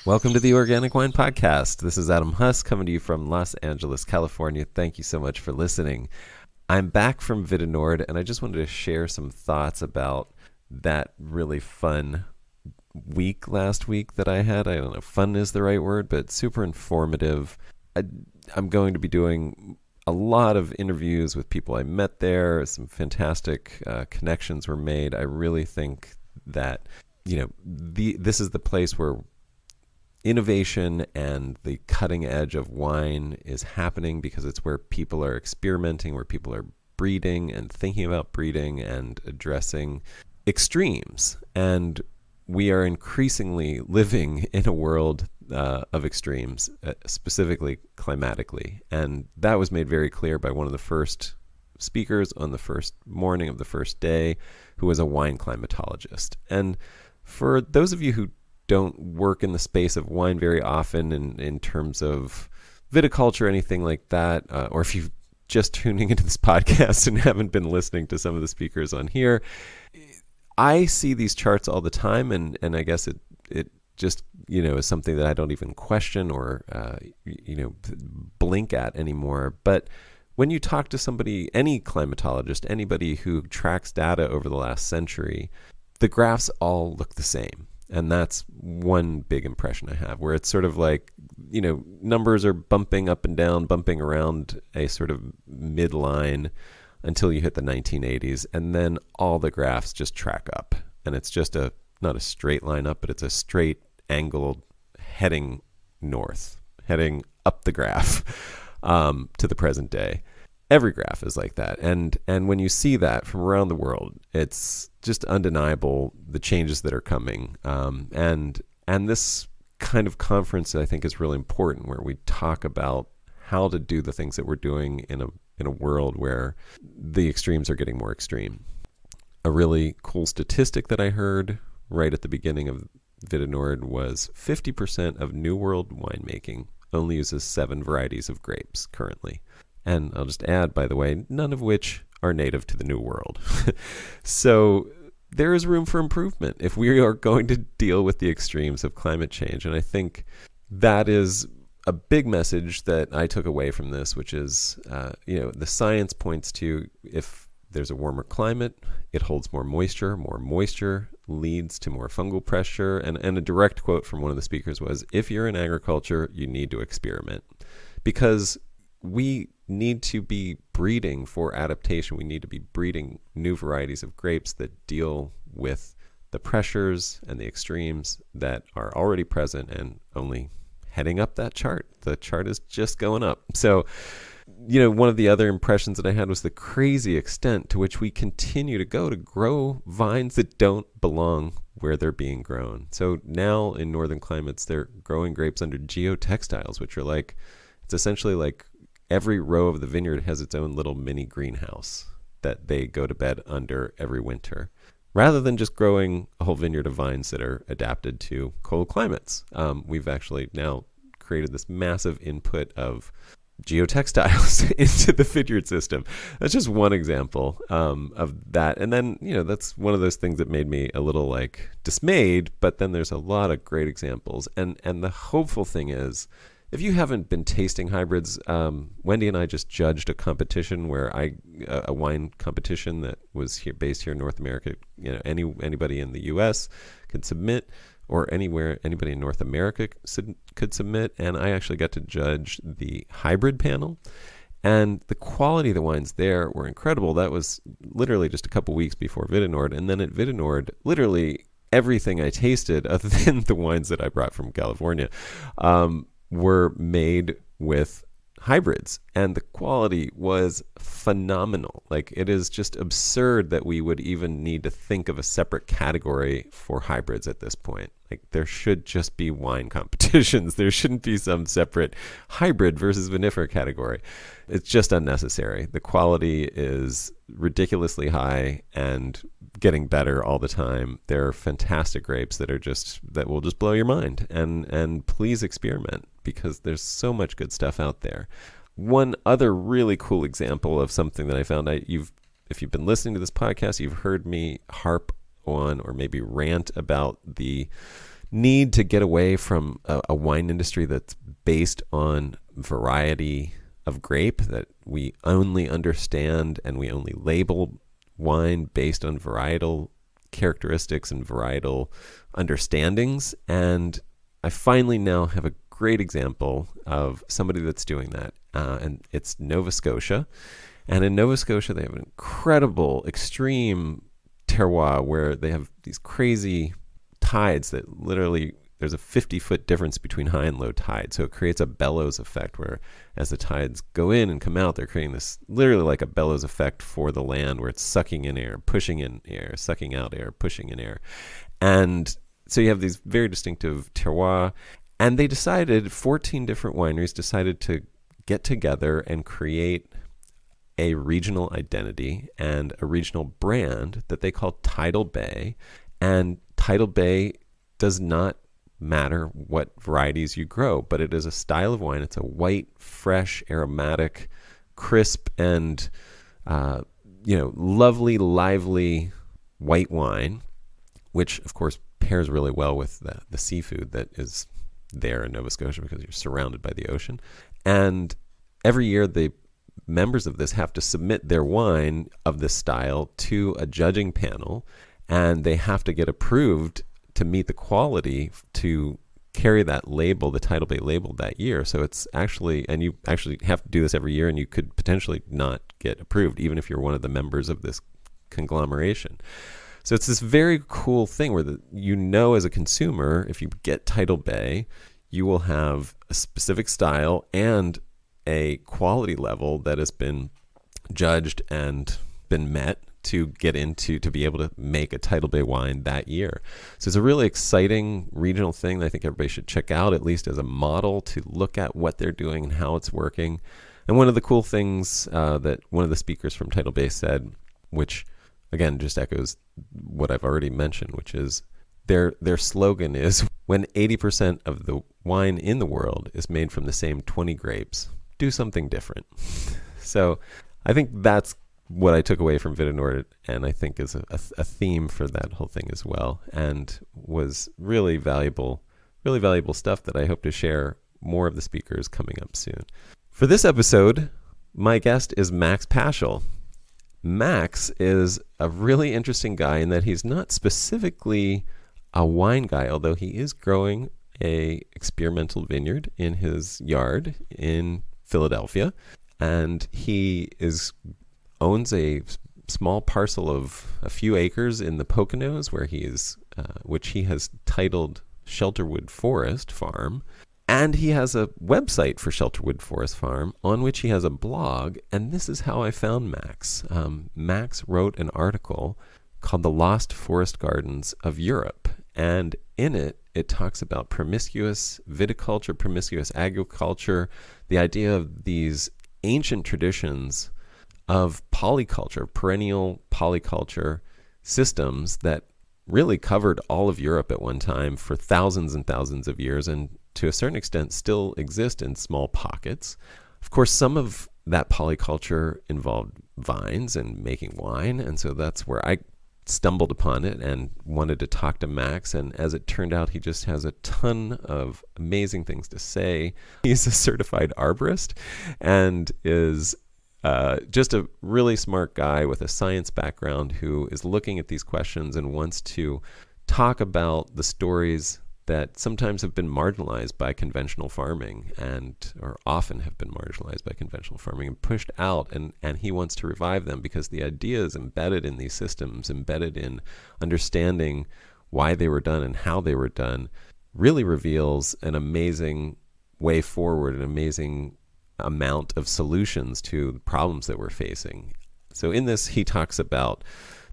Welcome to the Organic Wine Podcast. This is Adam Huss coming to you from Los Angeles, California. Thank you so much for listening. I'm back from Vineyard, and I just wanted to share some thoughts about that really fun week last week that I had. I don't know if fun is the right word, but super informative. I'm going to be doing a lot of interviews with people I met there. Some fantastic connections were made. I really think that, this is the place where innovation and the cutting edge of wine is happening, because it's where people are experimenting, where people are breeding and thinking about breeding and addressing extremes. And we are increasingly living in a world of extremes, specifically climatically. And that was made very clear by one of the first speakers on the first morning of the first day, who was a wine climatologist. And for those of you who don't work in the space of wine very often in terms of viticulture or anything like that, or if you're just tuning into this podcast and haven't been listening to some of the speakers on here, I see these charts all the time, and I guess it just, is something that I don't even question or, blink at anymore. But when you talk to somebody, any climatologist, anybody who tracks data over the last century, the graphs all look the same. And that's one big impression I have, where it's sort of like, numbers are bumping up and down, bumping around a sort of midline until you hit the 1980s. And then all the graphs just track up. And it's just not a straight line up, but it's a straight angled heading north, heading up the graph to the present day. Every graph is like that. And when you see that from around the world, it's just undeniable the changes that are coming. And this kind of conference, I think, is really important, where we talk about how to do the things that we're doing in a world where the extremes are getting more extreme. A really cool statistic that I heard right at the beginning of Vineyard was 50% of New World winemaking only uses 7 varieties of grapes currently. And I'll just add, by the way, none of which are native to the New World. So there is room for improvement if we are going to deal with the extremes of climate change. And I think that is a big message that I took away from this, which is, the science points to, if there's a warmer climate, it holds more moisture. More moisture leads to more fungal pressure. And a direct quote from one of the speakers was, if you're in agriculture, you need to experiment, because we need to be breeding for adaptation. We need to be breeding new varieties of grapes that deal with the pressures and the extremes that are already present and only heading up that chart. The chart is just going up. So, one of the other impressions that I had was the crazy extent to which we continue to go to grow vines that don't belong where they're being grown. So now in northern climates, they're growing grapes under geotextiles, which are like, it's essentially like every row of the vineyard has its own little mini greenhouse that they go to bed under every winter, rather than just growing a whole vineyard of vines that are adapted to cold climates. We've actually now created this massive input of geotextiles into the vineyard system. That's just one example of that. And then, that's one of those things that made me a little dismayed, but then there's a lot of great examples. And the hopeful thing is, if you haven't been tasting hybrids, Wendy and I just judged a competition a wine competition that was based here in North America. Anybody in the U.S. could submit, or anybody in North America could submit. And I actually got to judge the hybrid panel. And the quality of the wines there were incredible. That was literally just a couple weeks before Vineyard. And then at Vineyard, literally everything I tasted, other than the wines that I brought from California, were made with hybrids, and the quality was phenomenal. It is just absurd that we would even need to think of a separate category for hybrids at this point. There should just be wine competitions. There shouldn't be some separate hybrid versus vinifera category. It's just unnecessary. The quality is ridiculously high and getting better all the time. There are fantastic grapes that will just blow your mind. And please experiment, because there's so much good stuff out there. One other really cool example of something that I found, if you've been listening to this podcast, you've heard me harp on or maybe rant about the need to get away from a wine industry that's based on variety of grape, that we only understand and we only label wine based on varietal characteristics and varietal understandings. And I finally now have a great example of somebody that's doing that, and it's Nova Scotia. And in Nova Scotia, they have an incredible, extreme terroir where they have these crazy tides that literally there's a 50-foot difference between high and low tide. So it creates a bellows effect where as the tides go in and come out, they're creating this literally like a bellows effect for the land where it's sucking in air, pushing in air, sucking out air, pushing in air. And so you have these very distinctive terroir. And they decided, 14 different wineries decided to get together and create a regional identity and a regional brand that they call Tidal Bay. And Tidal Bay does not matter what varieties you grow, but it is a style of wine. It's a white, fresh, aromatic, crisp, and lovely, lively white wine, which of course pairs really well with the seafood that is there in Nova Scotia because you're surrounded by the ocean. And every year the members of this have to submit their wine of this style to a judging panel, and they have to get approved to meet the quality to carry that label, the Tidal Bay label, that year. So it's actually, and you actually have to do this every year, and you could potentially not get approved even if you're one of the members of this conglomeration. So it's this very cool thing where as a consumer, if you get Tidal Bay, you will have a specific style and a quality level that has been judged and been met to get into, to be able to make a Tidal Bay wine that year. So it's a really exciting regional thing that I think everybody should check out, at least as a model to look at what they're doing and how it's working. And one of the cool things that one of the speakers from Tidal Bay said, which again just echoes what I've already mentioned, which is their slogan is, when 80% of the wine in the world is made from the same 20 grapes, do something different. So I think that's what I took away from Vineyard, and I think is a theme for that whole thing as well, and was really valuable stuff that I hope to share more of the speakers coming up soon. For this episode, my guest is Max Paschal. Max is a really interesting guy in that he's not specifically a wine guy, although he is growing a experimental vineyard in his yard in Philadelphia, and he owns a small parcel of a few acres in the Poconos where which he has titled Shelterwood Forest Farm. And he has a website for Shelterwood Forest Farm on which he has a blog. And this is how I found Max. Max wrote an article called The Lost Forest Gardens of Europe. And in it, it talks about promiscuous viticulture, promiscuous agriculture, the idea of these ancient traditions of polyculture, perennial polyculture systems that really covered all of Europe at one time for thousands and thousands of years, and to a certain extent still exist in small pockets. Of course, some of that polyculture involved vines and making wine, and so that's where I stumbled upon it and wanted to talk to Max. And as it turned out, he just has a ton of amazing things to say. He's a certified arborist and is just a really smart guy with a science background who is looking at these questions and wants to talk about the stories that sometimes have been marginalized by conventional farming, or often have been marginalized by conventional farming and pushed out, and he wants to revive them because the ideas embedded in these systems, embedded in understanding why they were done and how they were done, really reveals an amazing way forward, an amazing amount of solutions to the problems that we're facing. So in this, he talks about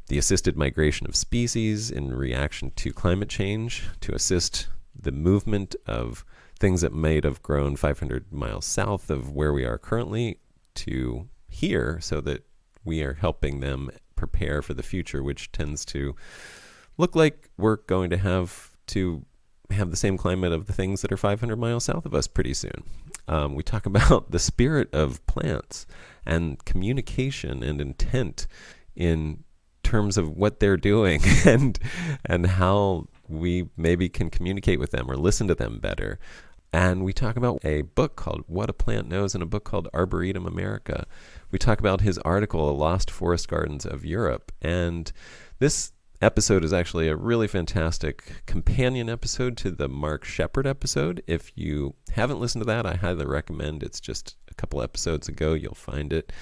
the assisted migration of species in reaction to climate change to assist the movement of things that might have grown 500 miles south of where we are currently to here, so that we are helping them prepare for the future, which tends to look like we're going to have the same climate of the things that are 500 miles south of us pretty soon. We talk about the spirit of plants and communication and intent in terms of what they're doing and how we maybe can communicate with them or listen to them better. And we talk about a book called What a Plant Knows and a book called Arboretum America. We talk about his article, A Lost Forest Gardens of Europe. And this episode is actually a really fantastic companion episode to the Mark Shepard episode. If you haven't listened to that, I highly recommend. It's just a couple episodes ago. You'll find it.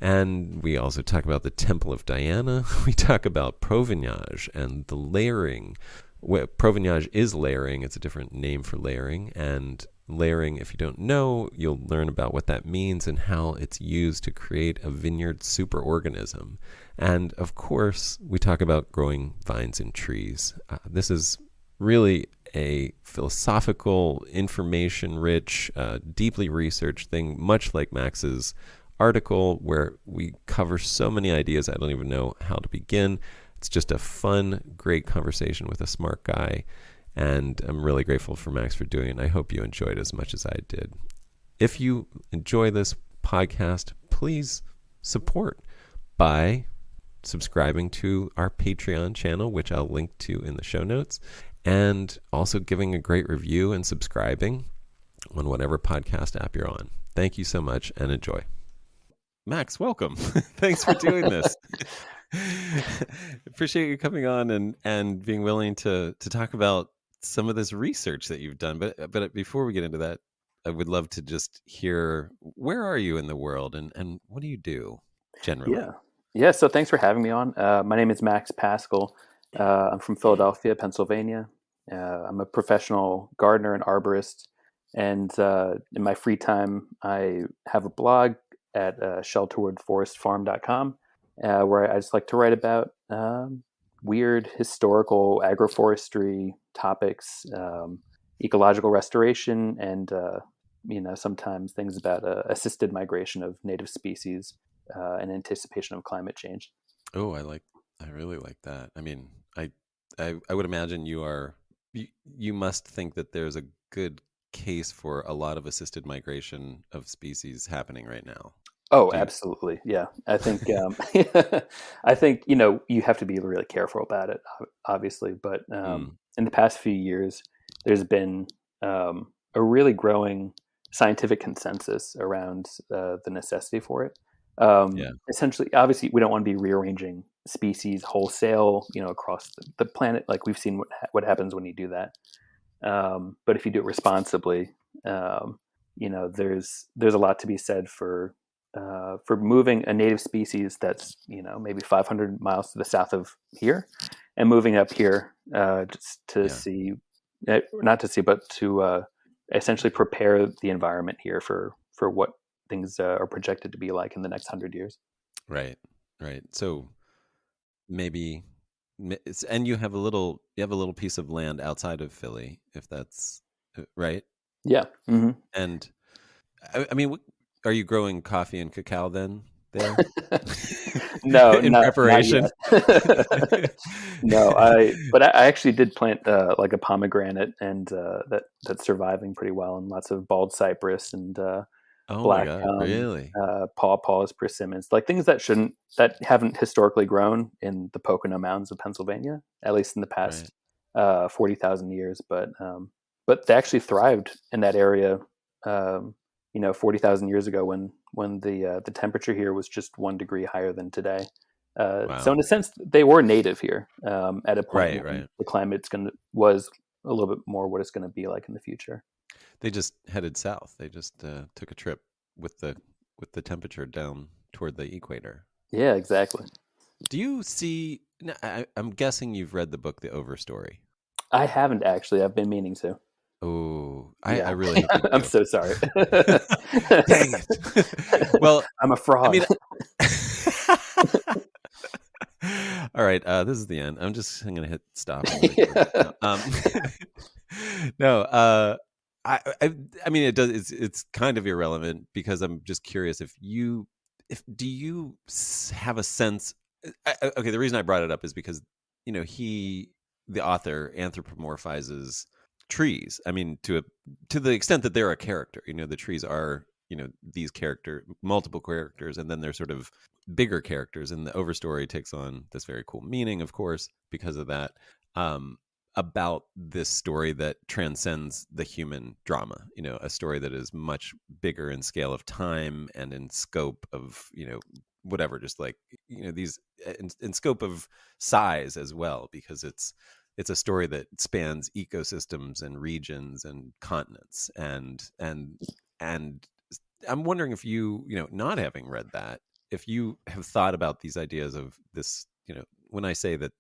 And we also talk about the Temple of Diana. We talk about Provignage and the layering. Provignage is layering. It's a different name for layering. And layering, if you don't know, you'll learn about what that means and how it's used to create a vineyard superorganism. And of course, we talk about growing vines and trees. This is really a philosophical, information-rich, deeply researched thing, much like Max's article, where we cover so many ideas I don't even know how to begin. It's just a fun, great conversation with a smart guy, and I'm really grateful for Max for doing it, and I hope you enjoyed as much as I did. If you enjoy this podcast, please support by subscribing to our Patreon channel, which I'll link to in the show notes, and also giving a great review and subscribing on whatever podcast app you're on. Thank you so much, and enjoy. Max, welcome. Thanks for doing this. Appreciate you coming on and being willing to talk about some of this research that you've done. But before we get into that, I would love to just hear, where are you in the world and what do you do generally? Yeah. So thanks for having me on. My name is Max Paschal. I'm from Philadelphia, Pennsylvania. I'm a professional gardener and arborist. And in my free time, I have a blog at shelterwoodforestfarm.com, where I just like to write about weird historical agroforestry topics, ecological restoration, and sometimes things about assisted migration of native species in anticipation of climate change. Oh, I really like that. I mean, I would imagine you must think that there's a good case for a lot of assisted migration of species happening right now. Oh, absolutely. Yeah. I think, you have to be really careful about it, obviously. But in the past few years, there's been a really growing scientific consensus around the necessity for it. Essentially, obviously, we don't want to be rearranging species wholesale, across the planet. Like we've seen what happens when you do that. But if you do it responsibly, there's a lot to be said for moving a native species that's maybe 500 miles to the south of here, and moving up here just to see, not to see, but to essentially prepare the environment here for what things are projected to be like in the next 100 years. Right. So maybe, and you have a little piece of land outside of Philly, if that's right. Yeah. Mm-hmm. And I mean, are you growing coffee and cacao then there? No, in preparation. No, but I actually did plant like a pomegranate, and that's surviving pretty well, and lots of bald cypress and black really? pawpaws, persimmons, like things that haven't historically grown in the Pocono Mountains of Pennsylvania, at least in the past 40,000 years. But they actually thrived in that area. 40,000 years ago when the temperature here was just 1 degree higher than today. So in a sense, they were native here at a point when the climate was a little bit more what it's going to be like in the future. They just headed south. They just took a trip with the temperature down toward the equator. Yeah, exactly. Do you see? I'm guessing you've read the book The Overstory. I haven't actually. I've been meaning to. Oh, I really hope you do. I'm so sorry. Dang it. Well, I'm a fraud. I mean, all right, this is the end. I'm going to hit stop. No, I mean, it does. It's kind of irrelevant because I'm just curious do you have a sense? Okay, the reason I brought it up is because the author anthropomorphizes trees. I mean, to the extent that they're a character. The trees are these multiple characters, and then they're sort of bigger characters. And the Overstory takes on this very cool meaning, of course, because of that. about this story that transcends the human drama, a story that is much bigger in scale of time and in scope of, whatever, just like, these in scope of size as well, because it's a story that spans ecosystems and regions and continents. And I'm wondering if not having read that, if you have thought about these ideas of this, when I say that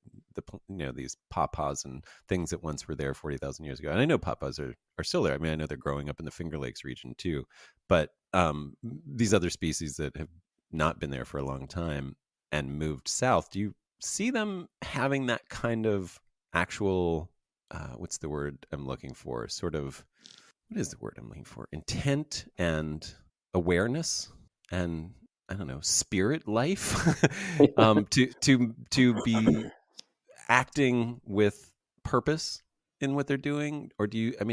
these pawpaws and things that once were there 40,000 years ago, and I know pawpaws are still there. I mean, I know they're growing up in the Finger Lakes region too, but these other species that have not been there for a long time and moved south, do you see them having that kind of actual, what's the word I'm looking for? Sort of, what is the word I'm looking for? Intent and awareness and, I don't know, spirit life, to be acting with purpose in what they're doing? Or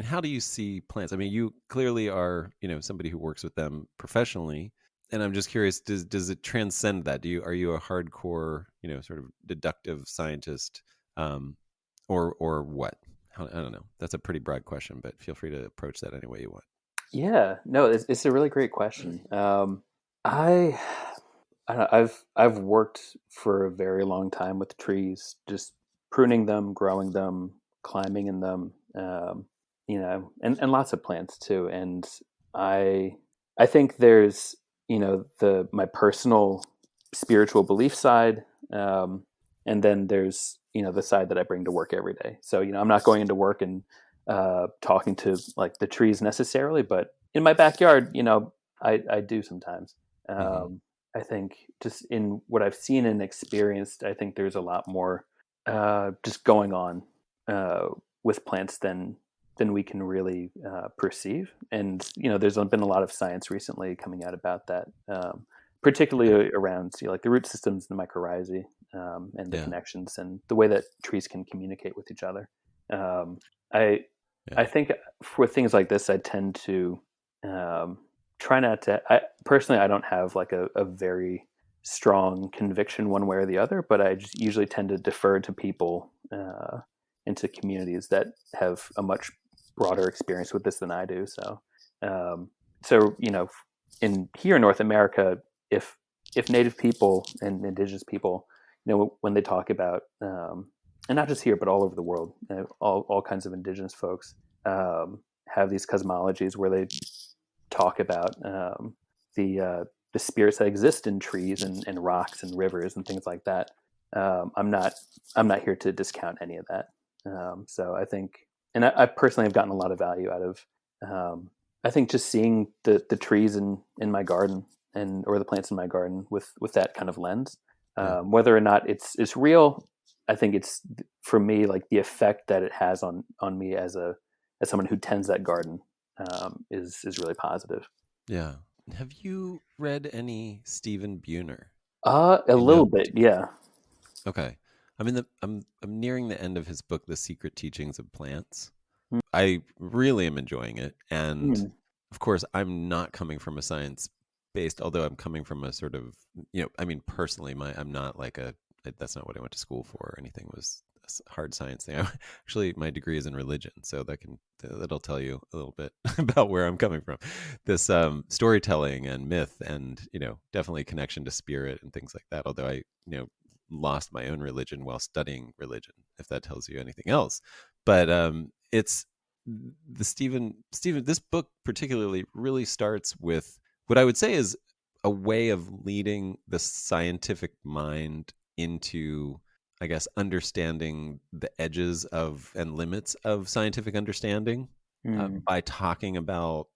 how do you see plants? I mean, you clearly are, somebody who works with them professionally, and I'm just curious, does it transcend that? Are you a hardcore, sort of deductive scientist, or what? I don't know. That's a pretty broad question, but feel free to approach that any way you want. Yeah, no, it's a really great question. I I don't know, I've worked for a very long time with trees, just pruning them, growing them, climbing in them, and lots of plants too. And I I think there's the my personal spiritual belief side, and then there's the side that I bring to work every day. So I'm not going into work and talking to like the trees necessarily, but in my backyard, I do sometimes. Mm-hmm. I think just in what I've seen and experienced, I think there's a lot more just going on uh, with plants than we can really perceive. And there's been a lot of science recently coming out about that, Yeah. particularly around like the root systems, the mycorrhizae, and the Yeah. connections, and the way that trees can communicate with each other. Um, I Yeah. I think for things like this, I tend to um, try not to. I personally, I don't have like a very strong conviction one way or the other, but I just usually tend to defer to people into communities that have a much broader experience with this than I do. Um, so in here in North America, if Native people and Indigenous people, when they talk about, and not just here but all over the world, all kinds of Indigenous folks have these cosmologies where they talk about the spirits that exist in trees and rocks and rivers and things like that. I'm not here to discount any of that. So I think, and I personally have gotten a lot of value out of. I think just seeing the trees in my garden or the plants in my garden with that kind of lens, Yeah. whether or not it's real, I think it's for me like the effect that it has on me as someone who tends that garden is really positive. Yeah. Have you read any Stephen Buhner? A You know? little bit, yeah. Okay. I'm nearing the end of his book, The Secret Teachings of Plants. I really am enjoying it. And Mm, of course, I'm not coming from a science based, although I'm coming from a sort of, I mean, personally, I'm not like that's not what I went to school for or anything. It was a hard science thing. Actually, my degree is in religion. So that'll tell you a little bit about where I'm coming from. This storytelling and myth and, definitely connection to spirit and things like that. Although lost my own religion while studying religion, if that tells you anything else. But it's the Stephen. This book particularly really starts with what I would say is a way of leading the scientific mind into, I guess, understanding the edges of and limits of scientific understanding, mm, by talking about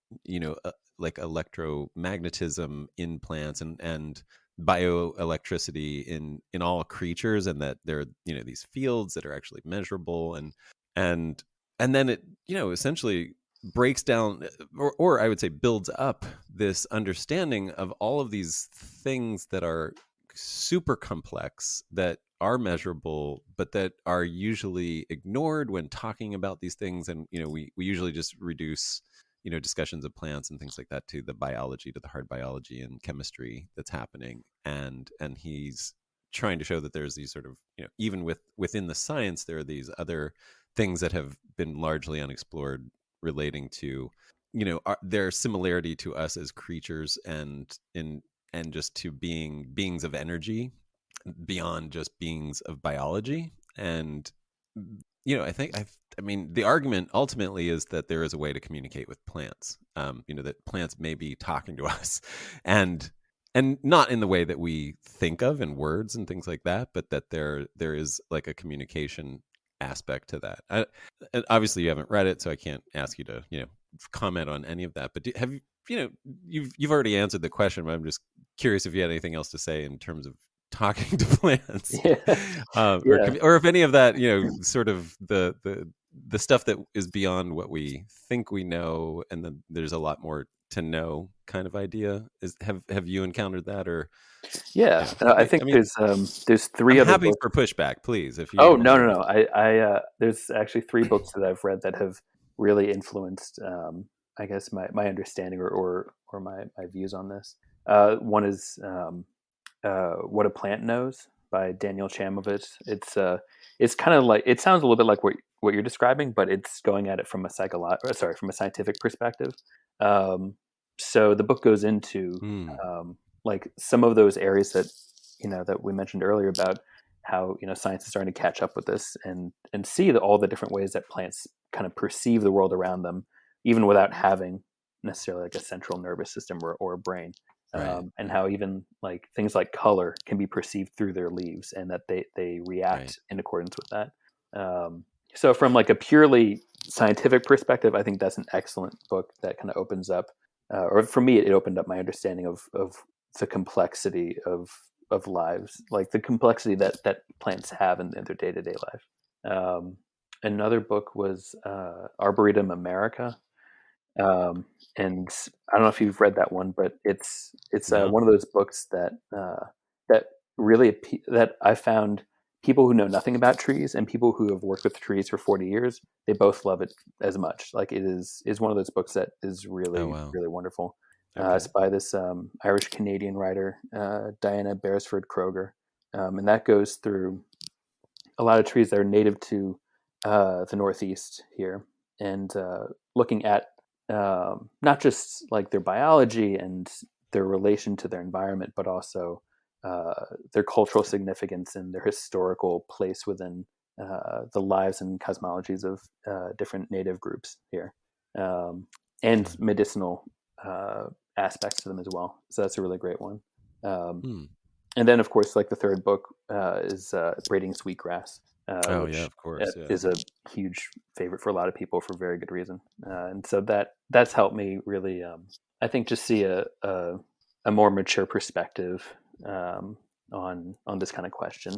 like electromagnetism in plants and bioelectricity in all creatures, and that there are these fields that are actually measurable, and and then it essentially breaks down, or I would say builds up this understanding of all of these things that are super complex, that are measurable, but that are usually ignored when talking about these things. And we usually just reduce discussions of plants and things like that to the biology, to the hard biology and chemistry that's happening. And he's trying to show that there's these sort of, even within the science, there are these other things that have been largely unexplored relating to, their similarity to us as creatures and just to beings of energy beyond just beings of biology. And I mean, the argument ultimately is that there is a way to communicate with plants. That plants may be talking to us, and not in the way that we think of in words and things like that, but that there is like a communication aspect to that. And obviously, you haven't read it, so I can't ask you to comment on any of that. But have you? You've already answered the question, but I'm just curious if you had anything else to say in terms of talking to plants, Yeah. Yeah. or if any of that, sort of the stuff that is beyond what we think we know, and then there's a lot more to know kind of idea. Have you encountered that, or Yeah. I think I mean, there's I'm three other happy books. for pushback, please, if you Oh, want no, to. no, no. I there's actually three books that I've read that have really influenced, I guess, my understanding or my views on this. One is What a Plant Knows by Daniel Chamovitz. It's kind of like, it sounds a little bit like what you're describing, but it's going at it from a from a scientific perspective. Um, so the book goes into Hmm. like some of those areas that that we mentioned earlier about how science is starting to catch up with this and see all the different ways that plants kind of perceive the world around them, even without having necessarily like a central nervous system or a brain. Right. And how even like things like color can be perceived through their leaves, and that they Right. react in accordance with that. So from like a purely scientific perspective, I think that's an excellent book that kind of opens up, or for me, it opened up my understanding of the complexity of lives, like the complexity that plants have in their day to day life. Another book was Arboretum America, and I don't know if you've read that one, but it's No. one of those books that really that I found people who know nothing about trees and people who have worked with trees for 40 years, they both love it as much. Like it is one of those books that is Oh really wow. really wonderful. It's Okay. by this Irish Canadian writer, Diana Beresford Kroger, and that goes through a lot of trees that are native to the Northeast here, and looking at not just like their biology and their relation to their environment, but also their cultural significance and their historical place within the lives and cosmologies of different native groups here, and Yeah. medicinal aspects to them as well. So that's a really great one. Um, Hmm. and then, of course, like the third book is Braiding Sweetgrass, Oh yeah, which of course. Yeah. is a huge favorite for a lot of people for very good reason. And so that's helped me really, I think, just see a more mature perspective on this kind of question.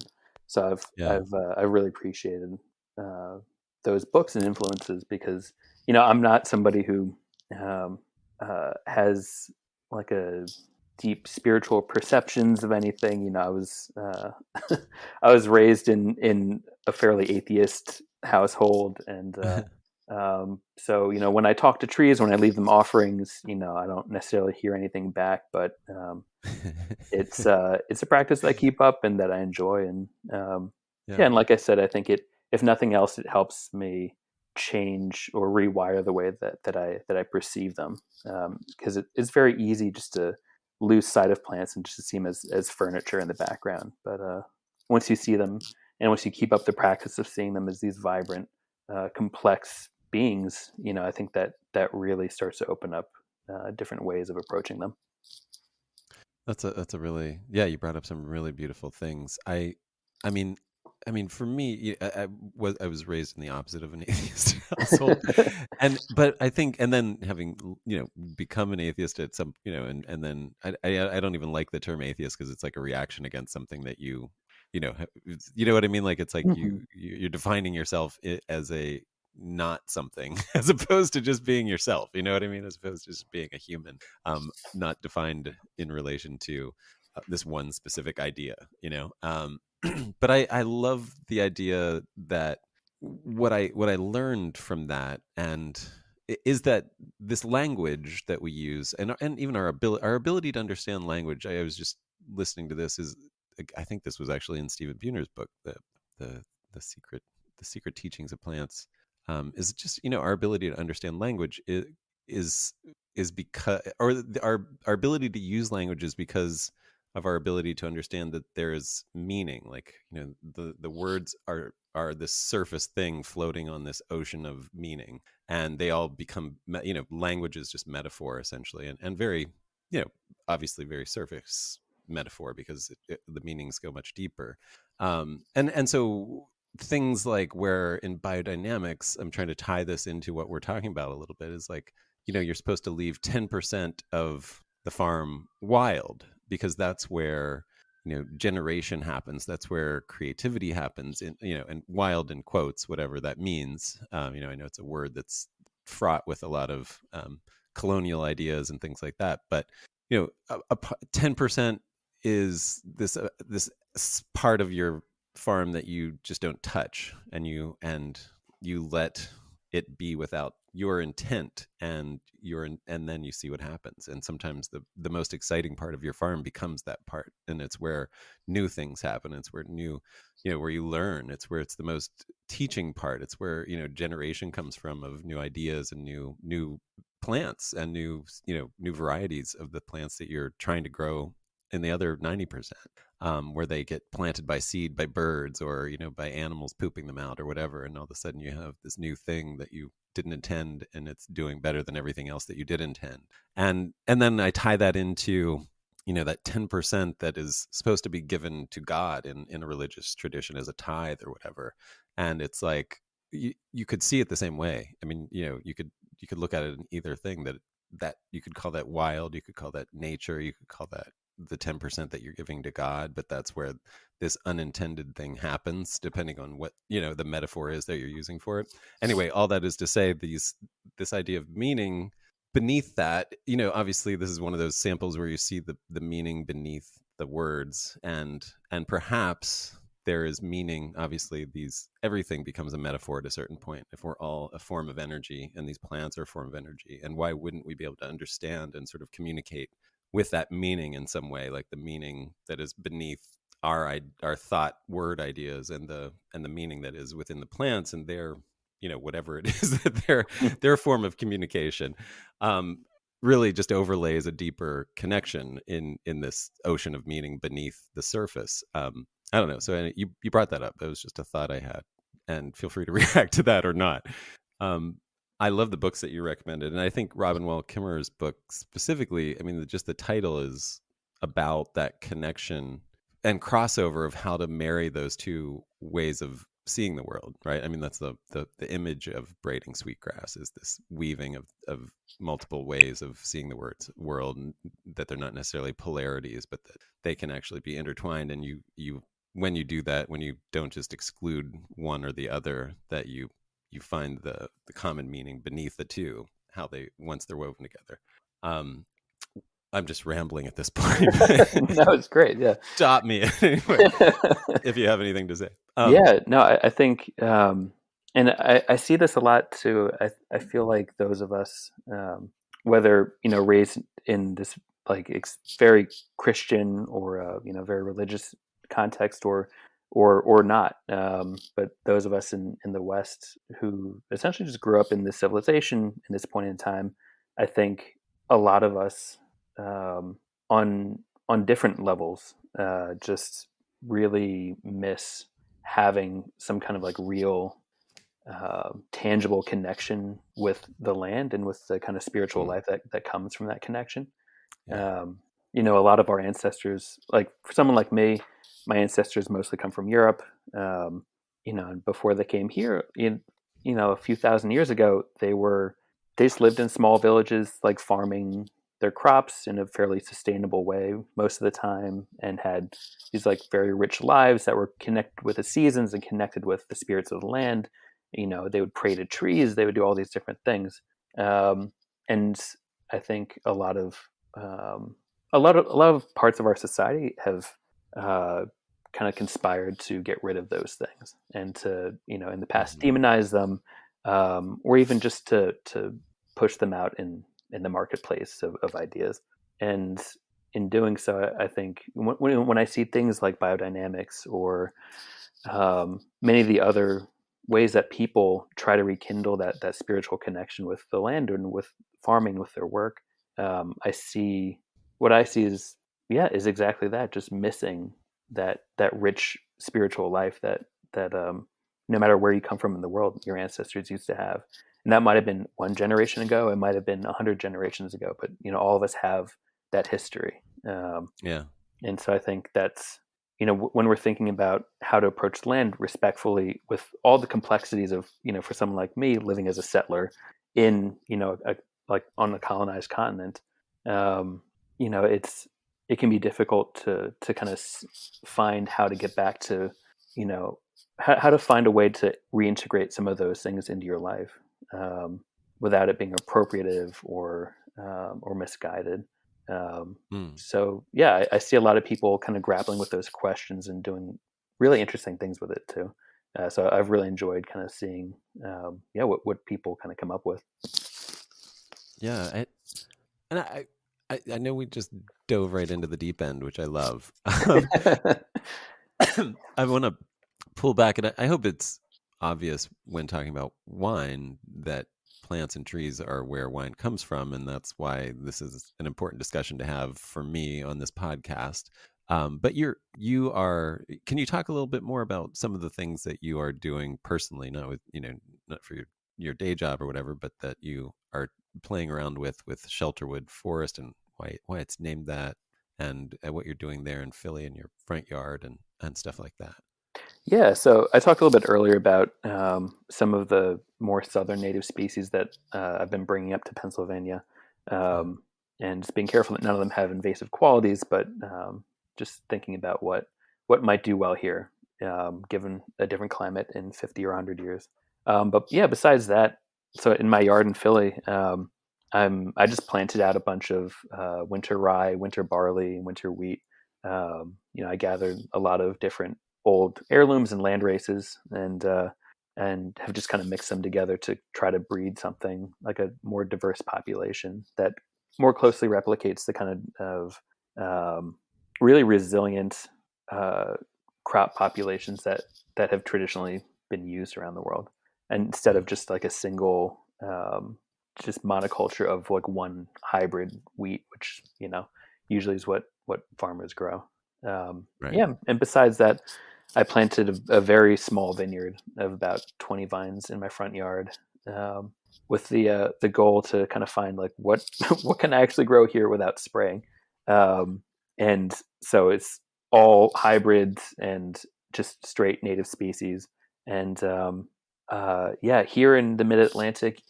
So Yeah. I've really appreciated uh, those books and influences, because I'm not somebody who has like a deep spiritual perceptions of anything. I was I was raised in a fairly atheist household, and so when I talk to trees, when I leave them offerings, I don't necessarily hear anything back, but it's a practice that I keep up and that I enjoy, and yeah, Yeah. and like I said, I think if nothing else, it helps me change or rewire the way that I perceive them, because it's very easy just to lose sight of plants and just to see them as furniture in the background. But once you see them, and once you keep up the practice of seeing them as these vibrant, complex beings, I think that really starts to open up different ways of approaching them. That's a really, yeah, you brought up some really beautiful things. I mean for me, I was raised in the opposite of an atheist household, but I think, and then having become an atheist at some, and then I don't even like the term atheist because it's like a reaction against something that you know what I mean, like it's like Mhm. you're defining yourself as a not something as opposed to just being yourself, you know what I mean, as opposed to just being a human, not defined in relation to this one specific idea, but I love the idea that what I learned from that, and is that this language that we use, and even our ability to understand language. I was just listening to this, is I think this was actually in Stephen Buhner's book, the the secret the secret teachings of plants is just, our ability to understand language is because, or our ability to use language is because of our ability to understand that there's meaning. Like, the words are this surface thing floating on this ocean of meaning, and they all become, language is just metaphor essentially, and very, obviously very surface metaphor, because the meanings go much deeper. And so things like, where in biodynamics, I'm trying to tie this into what we're talking about a little bit, is like, you're supposed to leave 10% of the farm wild, because that's where, generation happens. That's where creativity happens, and wild in quotes, whatever that means. I know it's a word that's fraught with a lot of colonial ideas and things like that, but 10% is this part of your farm that you just don't touch, and you let it be without your intent, and then you see what happens. And sometimes the most exciting part of your farm becomes that part, and it's where new things happen. It's where where you learn. It's where it's the most teaching part. It's where generation comes from, of new ideas and new plants, and new varieties of the plants that you're trying to grow in the other 90%, where they get planted by seed, by birds, or by animals pooping them out or whatever, and all of a sudden you have this new thing that you didn't intend, and it's doing better than everything else that you did intend. And then I tie that into that 10% that is supposed to be given to God in a religious tradition as a tithe or whatever. And it's like, you could see it the same way. I mean, you could look at it in either thing, that you could call that wild, you could call that nature, you could call that the 10% that you're giving to God, but that's where this unintended thing happens, depending on what the metaphor is that you're using for it. Anyway, all that is to say, this idea of meaning beneath that, obviously this is one of those samples where you see the meaning beneath the words, and perhaps there is meaning. Obviously, everything becomes a metaphor at a certain point, if we're all a form of energy, and these plants are a form of energy. And why wouldn't we be able to understand and sort of communicate with that meaning in some way, like the meaning that is beneath our thought word ideas, and the meaning that is within the plants, and their whatever it is that their form of communication really just overlays a deeper connection in this ocean of meaning beneath the surface. I don't know. So you brought that up. It was just a thought I had, and feel free to react to that or not. I love the books that you recommended, and I think Robin Wall Kimmerer's book specifically, I mean, just the title is about that connection and crossover of how to marry those two ways of seeing the world, right? I mean, that's the image of braiding sweetgrass, is this weaving of multiple ways of seeing the world, and that they're not necessarily polarities, but that they can actually be intertwined. And you when you do that, when you don't just exclude one or the other, that you find the common meaning beneath the two, how once they're woven together. I'm just rambling at this point. No, it's great. Yeah. Stop me anyway, if you have anything to say. Yeah, no, I think, and I see this a lot too. I feel like those of us, whether raised in this like very Christian or very religious context, or not, but those of us in the West who essentially just grew up in this civilization in this point in time, I think a lot of us, on different levels, just really miss having some kind of like real, tangible connection with the land, and with the kind of spiritual life that comes from that connection. Yeah. A lot of our ancestors, like for someone like me, my ancestors mostly come from Europe. And before they came here, a few thousand years ago, they just lived in small villages, like farming their crops in a fairly sustainable way most of the time, and had these like very rich lives that were connected with the seasons and connected with the spirits of the land. They would pray to trees, they would do all these different things. And I think a lot of parts of our society have, kind of conspired to get rid of those things, and to in the past demonize them, or even just to push them out in the marketplace of ideas. And in doing so, I think when I see things like biodynamics, or many of the other ways that people try to rekindle that spiritual connection with the land and with farming, with their work. I see what I see is exactly that, just missing that rich spiritual life that no matter where you come from in the world, your ancestors used to have. And that might have been one generation ago, it might have been 100 generations ago, but all of us have that history. Yeah. And so I think that's, when we're thinking about how to approach the land respectfully with all the complexities of, for someone like me living as a settler in, like on a colonized continent, it can be difficult to kind of find how to get back to, how to find a way to reintegrate some of those things into your life, without it being appropriative or misguided. Mm. So yeah, I see a lot of people kind of grappling with those questions and doing really interesting things with it too. So I've really enjoyed kind of seeing, what people kind of come up with. Yeah. And I know we just dove right into the deep end, which I love. I want to pull back, and I hope it's obvious when talking about wine that plants and trees are where wine comes from, and that's why this is an important discussion to have for me on this podcast. But you are. Can you talk a little bit more about some of the things that you are doing personally, not with not for your day job or whatever, but that you are playing around with Shelterwood Forest and why it's named that, and what you're doing there in Philly in your front yard and stuff like that. Yeah, so I talked a little bit earlier about some of the more southern native species that I've been bringing up to Pennsylvania, Yeah. and just being careful that none of them have invasive qualities, but just thinking about what might do well here, given a different climate in 50 or 100 years. But yeah, besides that, so in my yard in Philly, I just planted out a bunch of winter rye, winter barley, winter wheat. I gathered a lot of different old heirlooms and land races, and have just kind of mixed them together to try to breed something like a more diverse population that more closely replicates the kind of really resilient crop populations that have traditionally been used around the world, and instead Yeah. of just like a single just monoculture of like one hybrid wheat, which usually is what farmers grow. Right. Yeah, and besides that, I planted a very small vineyard of about 20 vines in my front yard, with the goal to kind of find like what what can I actually grow here without spraying. Um, and so it's all hybrids and just straight native species. And yeah, here in the Mid Atlantic,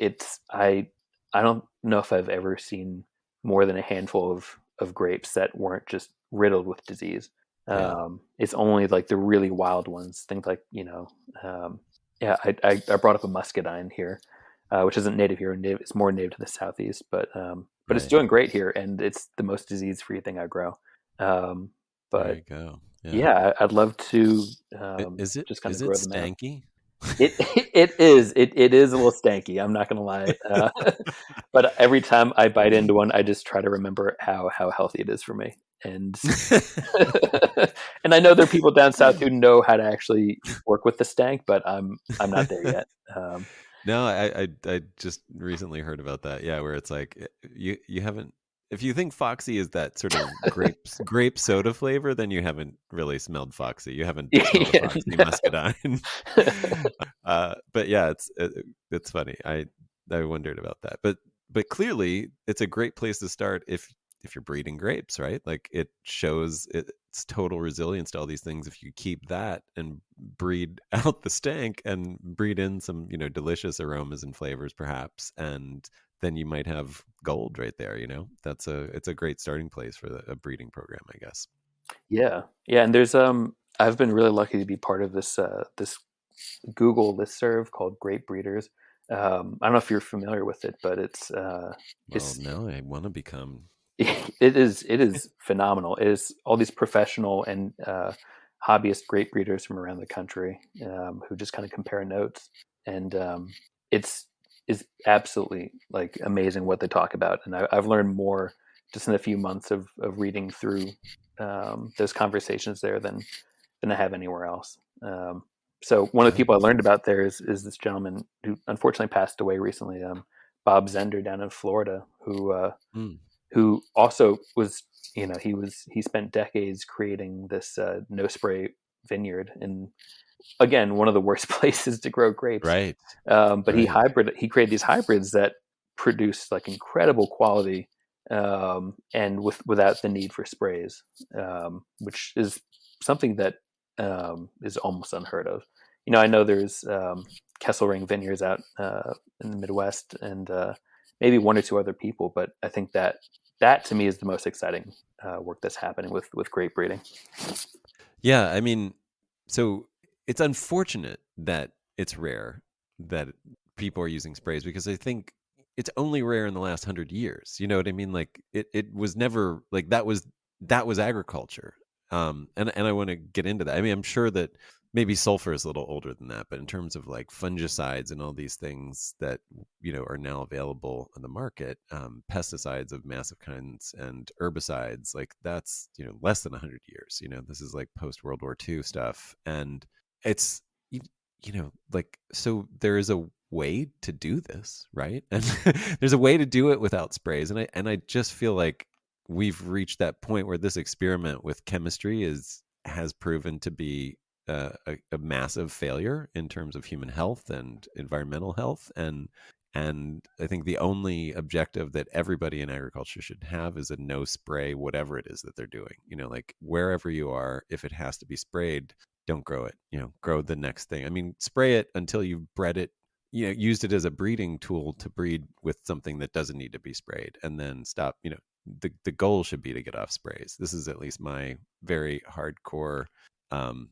I don't know if I've ever seen more than a handful of grapes that weren't just riddled with disease. Yeah. It's only like the really wild ones, things like yeah. I brought up a muscadine here, which isn't native here. It's more native to the southeast, but it's Right. doing great here, and it's the most disease-free thing I grow. Um, There but you go. Yeah. yeah, I'd love to just kind Is of it grow them out. stanky? It it is a little stanky. I'm not gonna lie, but every time I bite into one, I just try to remember how healthy it is for me. And and I know there are people down south who know how to actually work with the stank, but I'm not there yet. No, I just recently heard about that. Yeah, where it's like you haven't, if you think Foxy is that sort of grape soda flavor, then you haven't really smelled Foxy. You haven't smelled a Yeah. Foxy muscadine. But yeah, it's funny. I wondered about that. But clearly it's a great place to start if you're breeding grapes, right? Like it shows its total resilience to all these things. If you keep that and breed out the stank and breed in some, delicious aromas and flavors perhaps, and then you might have gold right there, it's a great starting place for a breeding program, I guess. Yeah, yeah, and there's I've been really lucky to be part of this Google listserv called Grape Breeders. I don't know if you're familiar with it, but Well, it's now I want to become. it is phenomenal. It is all these professional and hobbyist grape breeders from around the country, who just kind of compare notes, and it's is absolutely like amazing what they talk about. And I've learned more just in a few months of reading through those conversations there than I have anywhere else. So one of the people I Nice. learned about there is this gentleman who unfortunately passed away recently, Bob Zender down in Florida, Mm, who also was, he spent decades creating this no spray vineyard in, again, one of the worst places to grow grapes. right. But Right. he created these hybrids that produce like incredible quality, and without the need for sprays, which is something that is almost unheard of. I know there's Kesselring vineyards out in the Midwest, and maybe one or two other people, but I think that to me is the most exciting work that's happening with grape breeding. Yeah, I mean, so it's unfortunate that it's rare that people are using sprays because I think it's only rare in the last 100 years. You know what I mean? Like it was never like that was agriculture. And I want to get into that. I mean, I'm sure that maybe sulfur is a little older than that, but in terms of like fungicides and all these things that are now available on the market, pesticides of massive kinds and herbicides, like that's less than 100 years. This is like post World War II stuff, and it's like, so there is a way to do this, right? And there's a way to do it without sprays, and I just feel like we've reached that point where this experiment with chemistry has proven to be a massive failure in terms of human health and environmental health, and I think the only objective that everybody in agriculture should have is a no spray whatever it is that they're doing. Like wherever you are, if it has to be sprayed, don't grow it. Grow the next thing. I mean, spray it until you've bred it, used it as a breeding tool to breed with something that doesn't need to be sprayed, and then stop. The goal should be to get off sprays. This is at least my very hardcore, um,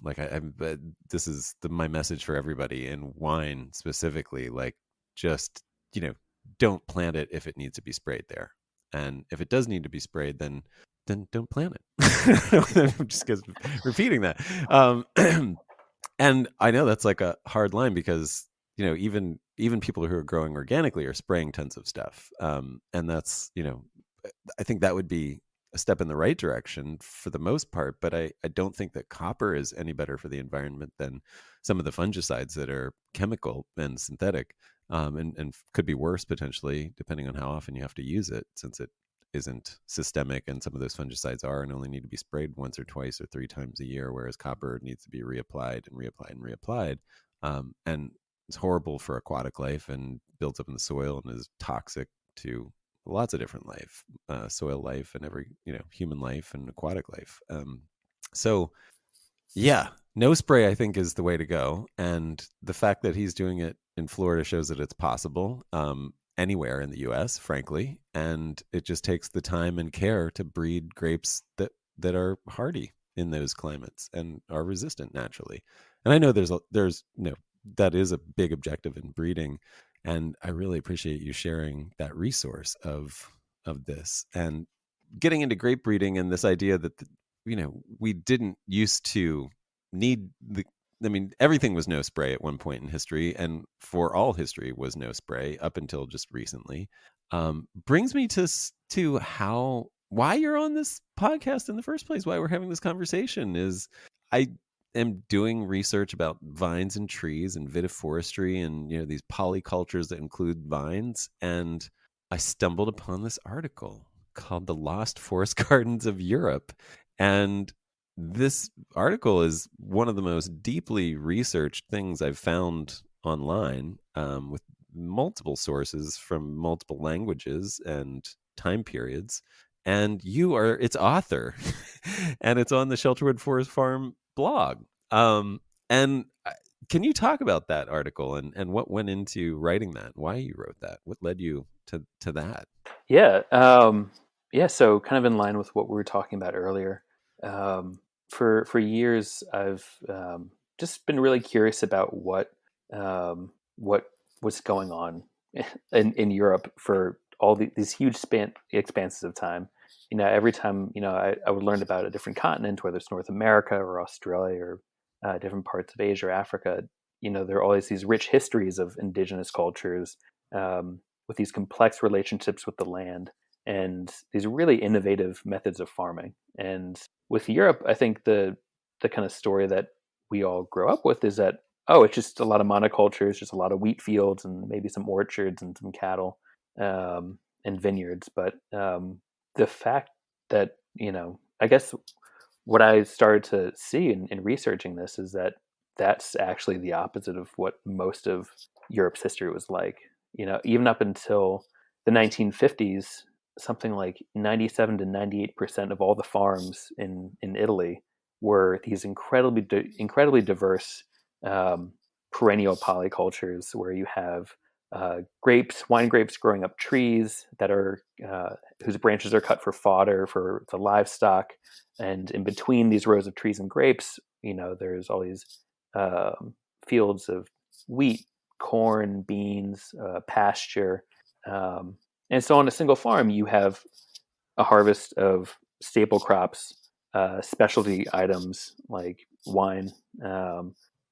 like but this is my message for everybody in wine specifically. Like, just don't plant it if it needs to be sprayed there, and if it does need to be sprayed, then don't plant it. I'm just repeating that. Um, and I know that's like a hard line because even people who are growing organically are spraying tons of stuff, and that's I think that would be a step in the right direction for the most part, but I don't think that copper is any better for the environment than some of the fungicides that are chemical and synthetic, and could be worse potentially depending on how often you have to use it, since it isn't systemic, and some of those fungicides are and only need to be sprayed once or twice or three times a year, whereas copper needs to be reapplied and reapplied and reapplied, and it's horrible for aquatic life and builds up in the soil and is toxic to lots of different life, soil life, and every human life and aquatic life. So yeah, no spray I think is the way to go, and the fact that he's doing it in Florida shows that it's possible, anywhere in the U.S., frankly, and it just takes the time and care to breed grapes that are hardy in those climates and are resistant naturally. And I know there's that is a big objective in breeding, and I really appreciate you sharing that resource of this and getting into grape breeding, and this idea that we didn't used to need the I mean, everything was no spray at one point in history, and for all history was no spray up until just recently. Brings me to why you're on this podcast in the first place. Why we're having this conversation is I am doing research about vines and trees and vitiforestry and these polycultures that include vines, and I stumbled upon this article called "The Lost Forest Gardens of Europe," and this article is one of the most deeply researched things I've found online, with multiple sources from multiple languages and time periods. And you are its author, and it's on the Shelterwood Forest Farm blog. And can you talk about that article and what went into writing that? Why you wrote that? What led you to that? Yeah. Yeah. So kind of in line with what we were talking about earlier, for years, I've just been really curious about what was going on in Europe for all these huge expanses of time. Every time I would learn about a different continent, whether it's North America or Australia or different parts of Asia or Africa. There are always these rich histories of indigenous cultures, with these complex relationships with the land and these really innovative methods of farming. And with Europe, I think the kind of story that we all grow up with is that, oh, it's just a lot of monocultures, just a lot of wheat fields and maybe some orchards and some cattle, and vineyards. But the fact that, I guess what I started to see in researching this is that that's actually the opposite of what most of Europe's history was like. Even up until the 1950s, something like 97 to 98% of all the farms in Italy were these incredibly diverse, um, perennial polycultures where you have wine grapes growing up trees that are whose branches are cut for fodder for the livestock, and in between these rows of trees and grapes, there's all these fields of wheat, corn, beans, pasture. And so on a single farm, you have a harvest of staple crops, specialty items like wine,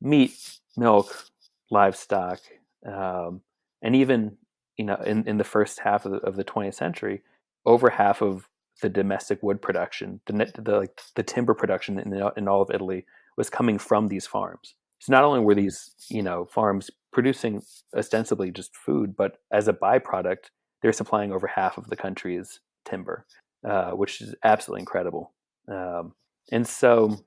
meat, milk, livestock, and even, in the first half of the 20th century, over half of the domestic wood production, the timber production in all of Italy was coming from these farms. So not only were these farms producing ostensibly just food, but as a byproduct, they're supplying over half of the country's timber, which is absolutely incredible. And so,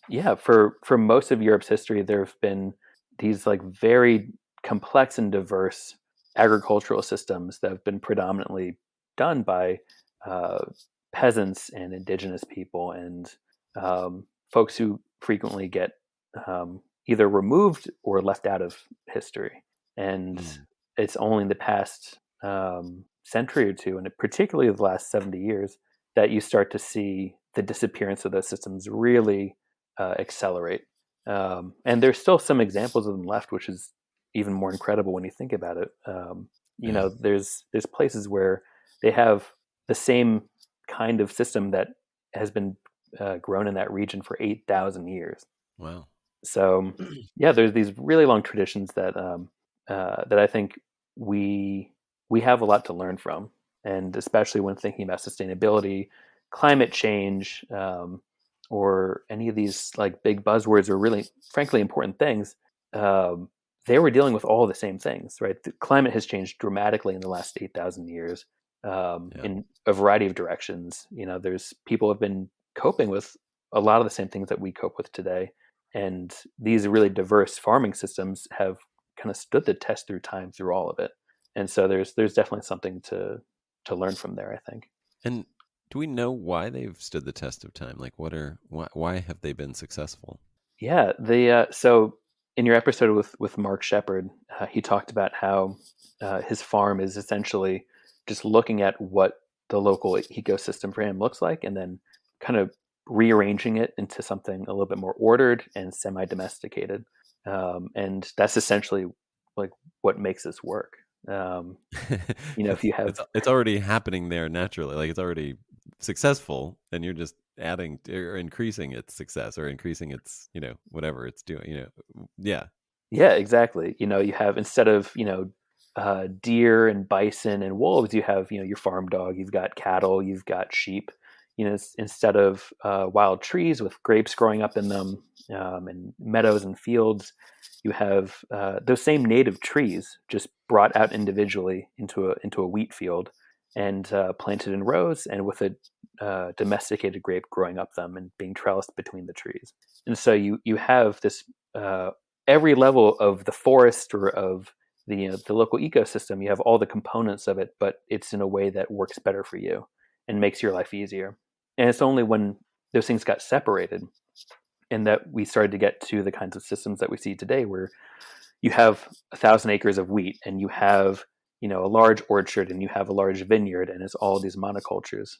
yeah, for most of Europe's history, there have been these like very complex and diverse agricultural systems that have been predominantly done by uh, peasants and indigenous people and folks who frequently get either removed or left out of history. And Mm. it's only in the past century or two, and particularly the last 70 years, that you start to see the disappearance of those systems really accelerate. And there's still some examples of them left, which is even more incredible when you think about it. Yeah. There's places where they have the same kind of system that has been grown in that region for 8,000 years. Wow. So, yeah, there's these really long traditions that I think we we have a lot to learn from, and especially when thinking about sustainability, climate change, or any of these like big buzzwords or really, frankly, important things. Um, they were dealing with all the same things, right? The climate has changed dramatically in the last 8,000 years, Yeah. in a variety of directions. There's people have been coping with a lot of the same things that we cope with today, and these really diverse farming systems have kind of stood the test through time through all of it. And so there's definitely something to learn from there, I think. And do we know why they've stood the test of time? Like, why have they been successful? Yeah, the so in your episode with Mark Shepard, he talked about how his farm is essentially just looking at what the local ecosystem for him looks like, and then kind of rearranging it into something a little bit more ordered and semi-domesticated. And that's essentially like what makes this work. Um, if you have, It's already happening there naturally. Like it's already successful, and you're just adding or increasing its success or increasing its whatever it's doing. Yeah, yeah, exactly. You have, instead of deer and bison and wolves, you have your farm dog. You've got cattle. You've got sheep. Instead of wild trees with grapes growing up in them, and meadows and fields, you have those same native trees just brought out individually into a wheat field and planted in rows, and with a domesticated grape growing up them and being trellised between the trees. And so you have this. Every level of the forest or of the local ecosystem, you have all the components of it, but it's in a way that works better for you and makes your life easier. And it's only when those things got separated and that we started to get to the kinds of systems that we see today, where you have 1,000 acres of wheat and you have a large orchard and you have a large vineyard, and it's all these monocultures.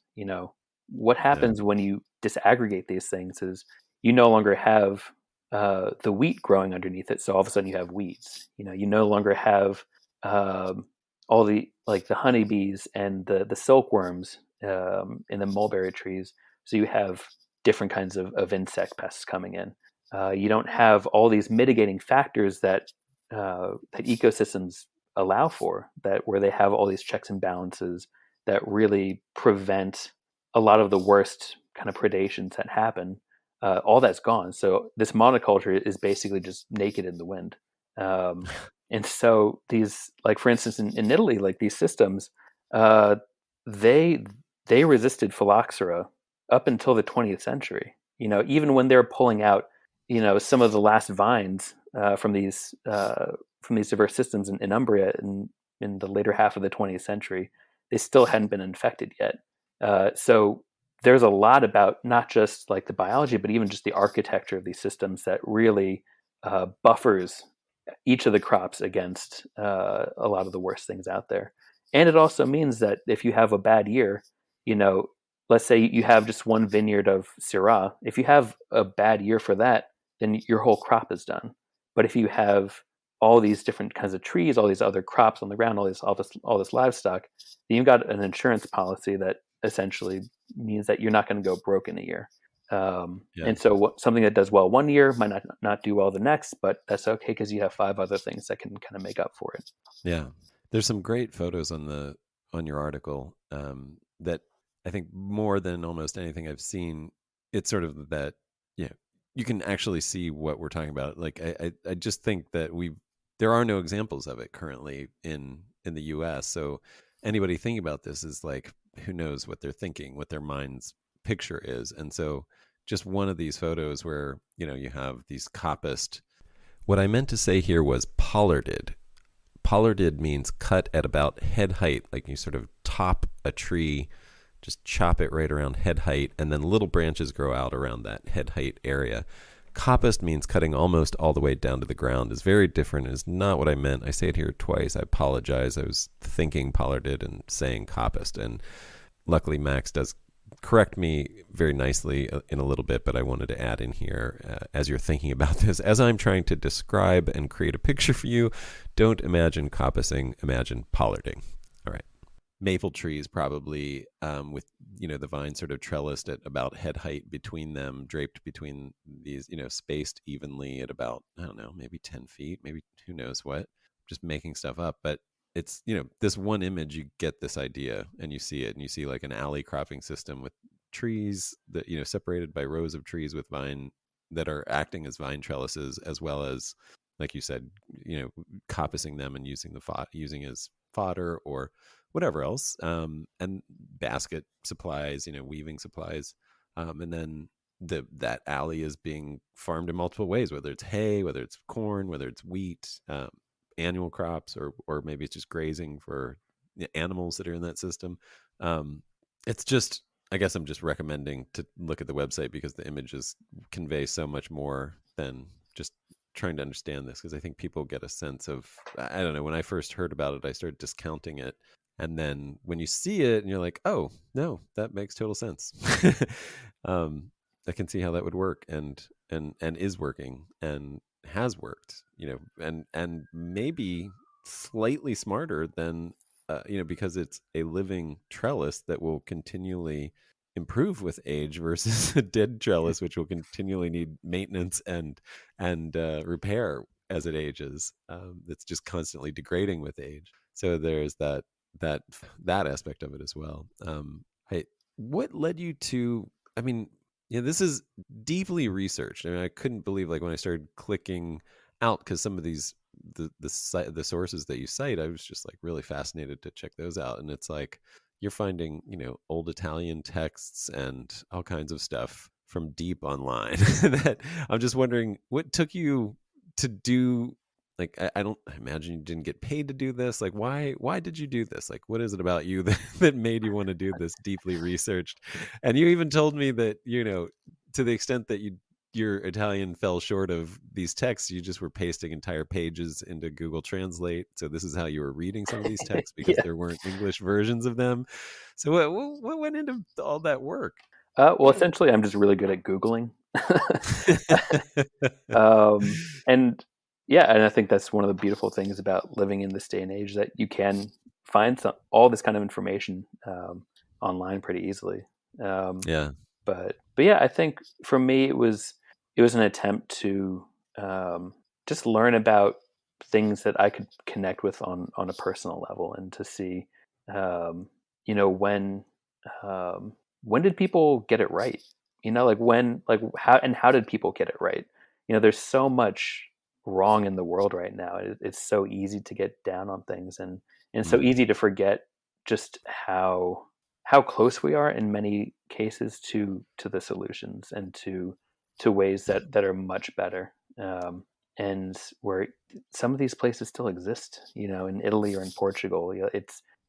What yeah, happens when you disaggregate these things is you no longer have the wheat growing underneath it, so all of a sudden you have weeds. You no longer have um, all the honeybees and the silkworms in the mulberry trees, so you have different kinds of insect pests coming in. You don't have all these mitigating factors that ecosystems allow for, that where they have all these checks and balances that really prevent a lot of the worst kind of predations that happen. all that's gone. So this monoculture is basically just naked in the wind. Um, and so these, like for instance, in Italy, like these systems, uh, they they resisted phylloxera up until the 20th century. Even when they're pulling out, some of the last vines from these diverse systems in Umbria in the later half of the 20th century, they still hadn't been infected yet. So there's a lot about not just like the biology, but even just the architecture of these systems that really buffers each of the crops against a lot of the worst things out there. And it also means that if you have a bad year, you know, let's say you have just one vineyard of Syrah, if you have a bad year for that, then your whole crop is done. But if you have all these different kinds of trees, all these other crops on the ground, all this livestock, then you've got an insurance policy that essentially means that you're not going to go broke in a year. Yeah. And so something that does well one year might not do well the next, but that's okay because you have five other things that can kind of make up for it. Yeah. There's some great photos on your article, that I think more than almost anything I've seen, it's sort of that, yeah, you can actually see what we're talking about. Like I just think that there are no examples of it currently in the US. So anybody thinking about this is like, who knows what they're thinking, what their mind's picture is. And so just one of these photos where, you have these coppiced. What I meant to say here was pollarded. Pollarded means cut at about head height, like you sort of top a tree, just chop it right around head height, and then little branches grow out around that head height area. Coppiced means cutting almost all the way down to the ground. Is very different. Is not what I meant. I say it here twice. I apologize. I was thinking pollarded and saying coppiced, and luckily Max does correct me very nicely in a little bit, but I wanted to add in here, as you're thinking about this, as I'm trying to describe and create a picture for you, don't imagine coppicing, imagine pollarding. All right. Maple trees probably, with, the vine sort of trellised at about head height between them, draped between these, spaced evenly at about, I don't know, maybe 10 feet, maybe who knows what, just making stuff up. But it's, this one image, you get this idea and you see it, and you see like an alley cropping system with trees that, separated by rows of trees with vine that are acting as vine trellises, as well as, like you said, coppicing them and using as fodder or whatever else, and basket supplies, weaving supplies, and then that alley is being farmed in multiple ways, whether it's hay, whether it's corn, whether it's wheat, annual crops, or maybe it's just grazing for animals that are in that system. It's just, I guess I'm just recommending to look at the website because the images convey so much more than just trying to understand this, because I think people get a sense of, I don't know, when I first heard about it, I started discounting it. And then when you see it and you're like, oh, no, that makes total sense. I can see how that would work, and is working and has worked, and maybe slightly smarter than, because it's a living trellis that will continually improve with age versus a dead trellis, which will continually need maintenance and repair as it ages. That's just constantly degrading with age. So there's that aspect of it as well. What led you to? I mean, this is deeply researched. I mean, I couldn't believe, like, when I started clicking out, because some of these the sources that you cite, I was just like really fascinated to check those out, and it's like you're finding old Italian texts and all kinds of stuff from deep online. That I'm just wondering, what took you to do, like, I don't imagine you didn't get paid to do this. Like, why did you do this? Like, what is it about you that made you want to do this deeply researched? And you even told me that, to the extent that your Italian fell short of these texts, you just were pasting entire pages into Google Translate. So this is how you were reading some of these texts, because Yeah. there weren't English versions of them. So what went into all that work? Well, essentially, I'm just really good at Googling. And yeah, and I think that's one of the beautiful things about living in this day and age, that you can find all this kind of information online pretty easily. Um, Yeah. but yeah, I think for me it was an attempt to just learn about things that I could connect with on a personal level, and to see um, you know when um, when did people get it right? like when, like how did people get it right? There's so much wrong in the world right now. It's so easy to get down on things, and so Mm. easy to forget just how close we are in many cases to the solutions, and to ways Yeah. that are much better. And where some of these places still exist, in Italy or in Portugal.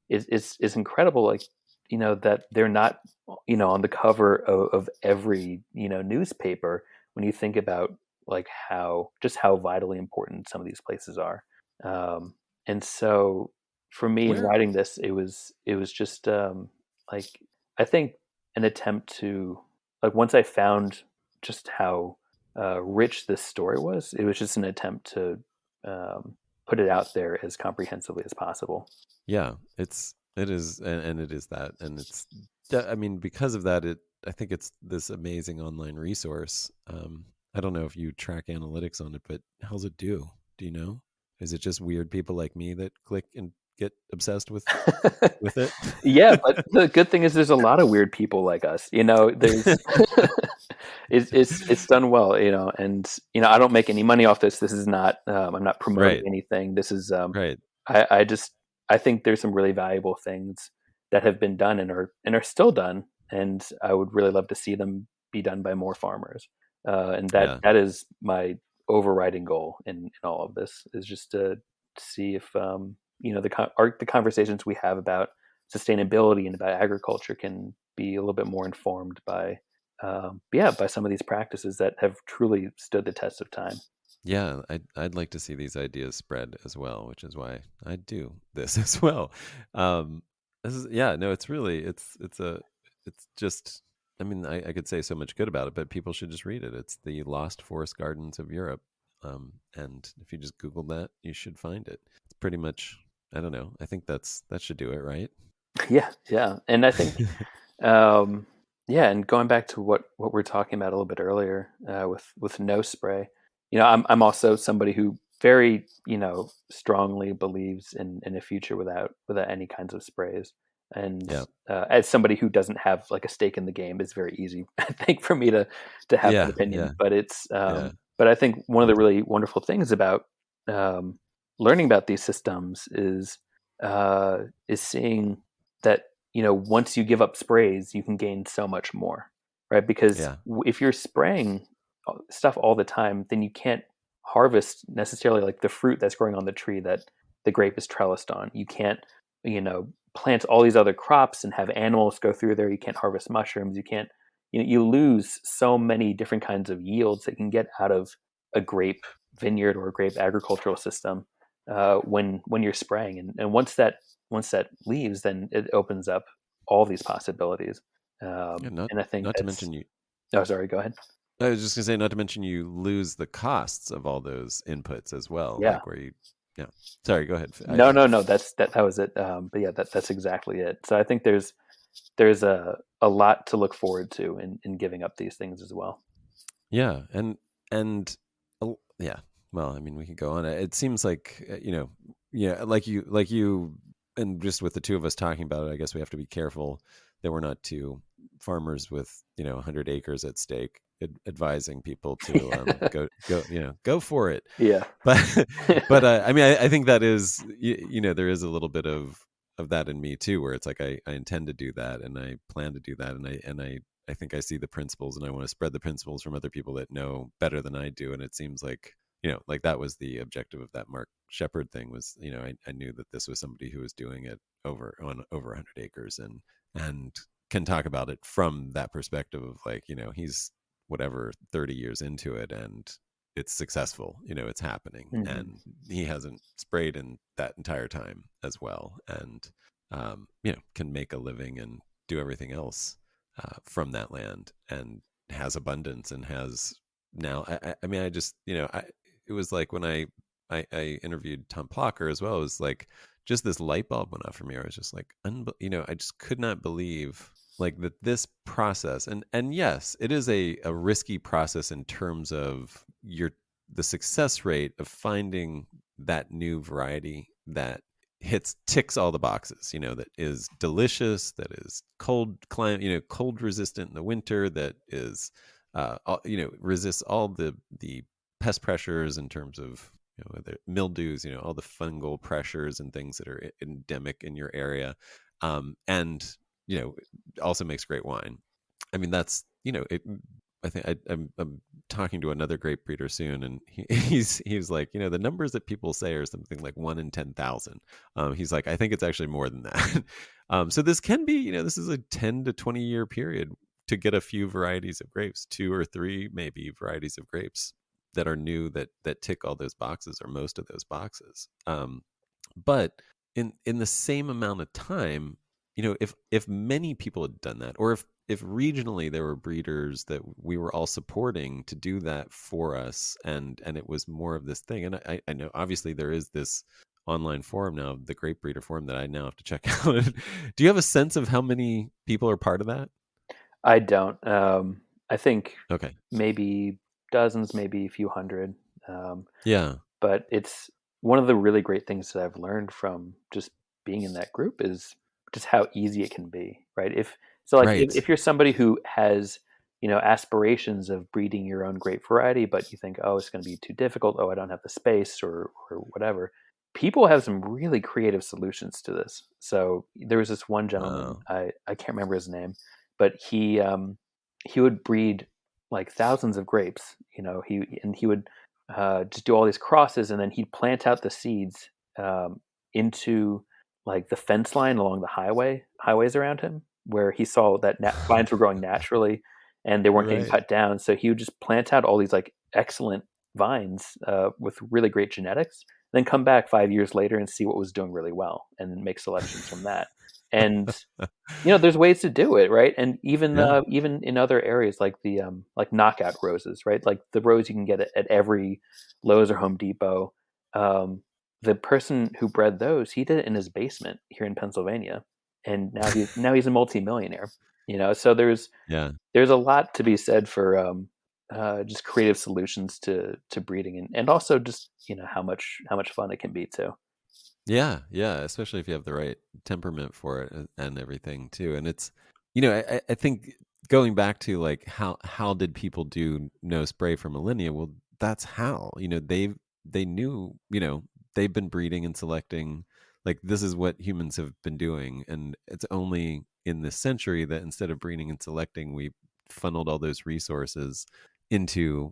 It's incredible, like, that they're not, on the cover of every, newspaper, when you think about, like, how vitally important some of these places are. um, and so for me, in Where? writing this, it was just, like, I think, an attempt to, like, once I found just how rich this story was, it was just an attempt to, put it out there as comprehensively as possible. Yeah, it is, and it is that, and I mean, because of that, I think it's this amazing online resource. I don't know if you track analytics on it, but how's it do? Do you know? Is it just weird people like me that click and get obsessed with it? Yeah, but the good thing is there's a lot of weird people like us. There's it's done well, and I don't make any money off this. This is not, I'm not promoting Right, anything. This is, right. I just, I think there's some really valuable things that have been done, and are still done, and I would really love to see them be done by more farmers. And that Yeah, that is my overriding goal in all of this, is just to see if, the conversations we have about sustainability and about agriculture can be a little bit more informed by, yeah, by some of these practices that have truly stood the test of time. yeah. I'd like to see these ideas spread as well, which is why I do this as well. Um, this is yeah. No, it's really it's just. I mean, I could say so much good about it, but people should just read it. It's the Lost Forest Gardens of Europe, and if you just Google that, you should find it. It's pretty much. I don't know. I think that should do it, right? Yeah, yeah, and I think, Um, yeah, and going back to what we are talking about a little bit earlier, with no spray. I'm also somebody who very, strongly believes in a future without any kinds of sprays. And, Yeah, as somebody who doesn't have, like, a stake in the game, it's very easy, I think, for me to have an yeah, yeah, opinion. yeah. But I think one of Me the too. really wonderful things about, um, learning about these systems is seeing that, once you give up sprays, you can gain so much more, right? Because Yeah, if you're spraying stuff all the time, then you can't harvest necessarily, like, the fruit that's growing on the tree that the grape is trellised on. You can't, plant all these other crops and have animals go through there. You can't harvest mushrooms. You can't, you lose so many different kinds of yields that you can get out of a grape vineyard or a grape agricultural system, when you're spraying. And once that leaves, then it opens up all these possibilities. yeah. And I think Not to that's. mention you. Oh, sorry. Go ahead. I was just gonna say, not to mention you lose the costs of all those inputs as well, Yeah. like where you, yeah. Sorry, go ahead. No, no, no. That was it. But yeah, that's exactly it. So I think there's a lot to look forward to in giving up these things as well. Yeah, and yeah. Well, I mean, we could go on. It seems like yeah, like you, and just with the two of us talking about it, I guess we have to be careful that we're not two farmers with 100 acres at stake advising people to go for it. Yeah. But I mean, I think that is there is a little bit of that in me too, where it's like I intend to do that and I plan to do that, and I think I see the principles and I want to spread the principles from other people that know better than I do. And it seems like, like that was the objective of that Mark Shepard thing was, I knew that this was somebody who was doing it over 100 acres and can talk about it from that perspective of like, he's whatever 30 years into it and it's successful, it's happening. Hmm. And he hasn't sprayed in that entire time as well. And, can make a living and do everything else from that land and has abundance and has now. I mean, I just it was like when I interviewed Tom Plocker as well. It was like just this light bulb went off for me. I was just like, I just could not believe like that this process and yes, it is a risky process in terms of the success rate of finding that new variety that ticks all the boxes, that is delicious, that is cold resistant in the winter, that is resists all the pest pressures in terms of the mildews, all the fungal pressures and things that are endemic in your area, and also makes great wine. I mean, that's it. I think I'm talking to another grape breeder soon, and he's like, the numbers that people say are something like 1 in 10,000. He's like, I think it's actually more than that. So this can be, this is a 10 to 20 year period to get a few varieties of grapes, 2 or 3 maybe varieties of grapes that are new, that tick all those boxes or most of those boxes. But in the same amount of time, if many people had done that, or if regionally there were breeders that we were all supporting to do that for us, and it was more of this thing. And I know obviously there is this online forum now, the Grape Breeder Forum, that I now have to check out. Do you have a sense of how many people are part of that? I don't. I think Okay. maybe dozens, maybe a few hundred. Um, Yeah. but it's one of the really great things that I've learned from just being in that group is just how easy it can be, right? If Right. you're somebody who has aspirations of breeding your own grape variety, but you think, oh, it's going to be too difficult, oh, I don't have the space, or whatever. People have some really creative solutions to this. So there was this one gentleman, Wow. I can't remember his name, but he would breed like thousands of grapes. He would just do all these crosses, and then he'd plant out the seeds into like the fence line along the highways around him, where he saw that vines were growing naturally and they weren't getting Right. cut down. So he would just plant out all these like excellent vines with really great genetics, then come back 5 years later and see what was doing really well and make selections from that. And there's ways to do it, right? And Yeah. even in other areas like the like knockout roses, right? Like the rose you can get at every Lowe's or Home Depot. Um, the person who bred those, he did it in his basement here in Pennsylvania, and now he's a multimillionaire. So Yeah. there's a lot to be said for just creative solutions to breeding, and also just how much fun it can be too. Yeah, yeah, especially if you have the right temperament for it, and everything too. And it's, I think going back to like how did people do no spray for millennia? Well, that's how. They knew, they've been breeding and selecting, like this is what humans have been doing, and it's only in this century that instead of breeding and selecting, we funneled all those resources into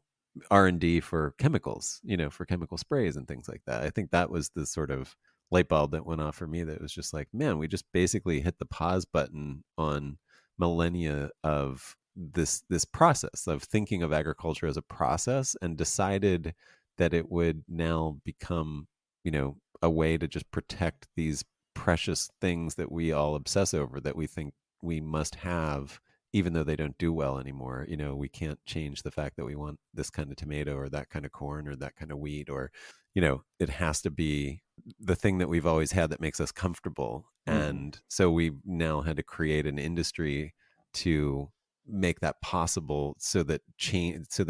R&D for chemicals, for chemical sprays and things like that. I think that was the sort of light bulb that went off for me, that was just like, man, we just basically hit the pause button on millennia of this process of thinking of agriculture as a process, and decided that it would now become, a way to just protect these precious things that we all obsess over, that we think we must have, even though they don't do well anymore. We can't change the fact that we want this kind of tomato or that kind of corn or that kind of wheat, or it has to be the thing that we've always had that makes us comfortable. Hmm. And so we now had to create an industry to make that possible, so that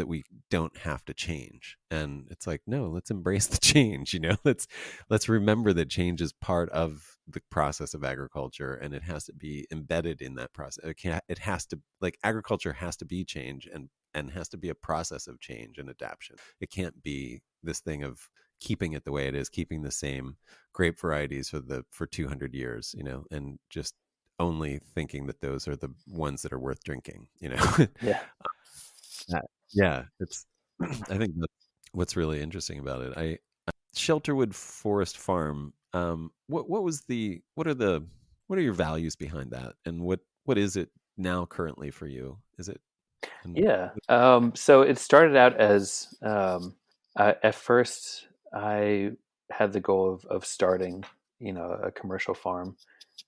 we don't have to change. And it's like, no, let's embrace the change. Let's remember that change is part of the process of agriculture, and it has to be embedded in that process. It has to, like, agriculture has to be change, and has to be a process of change and adaptation. It can't be this thing of keeping it the way it is, keeping the same grape varieties for 200 years, and just only thinking that those are the ones that are worth drinking. Yeah. Yeah, yeah, it's I think that's what's really interesting about it. I Shelterwood Forest Farm. What are your values behind that, and what is it now currently for you? Is it and Yeah. So it started out as at first I had the goal of starting, a commercial farm.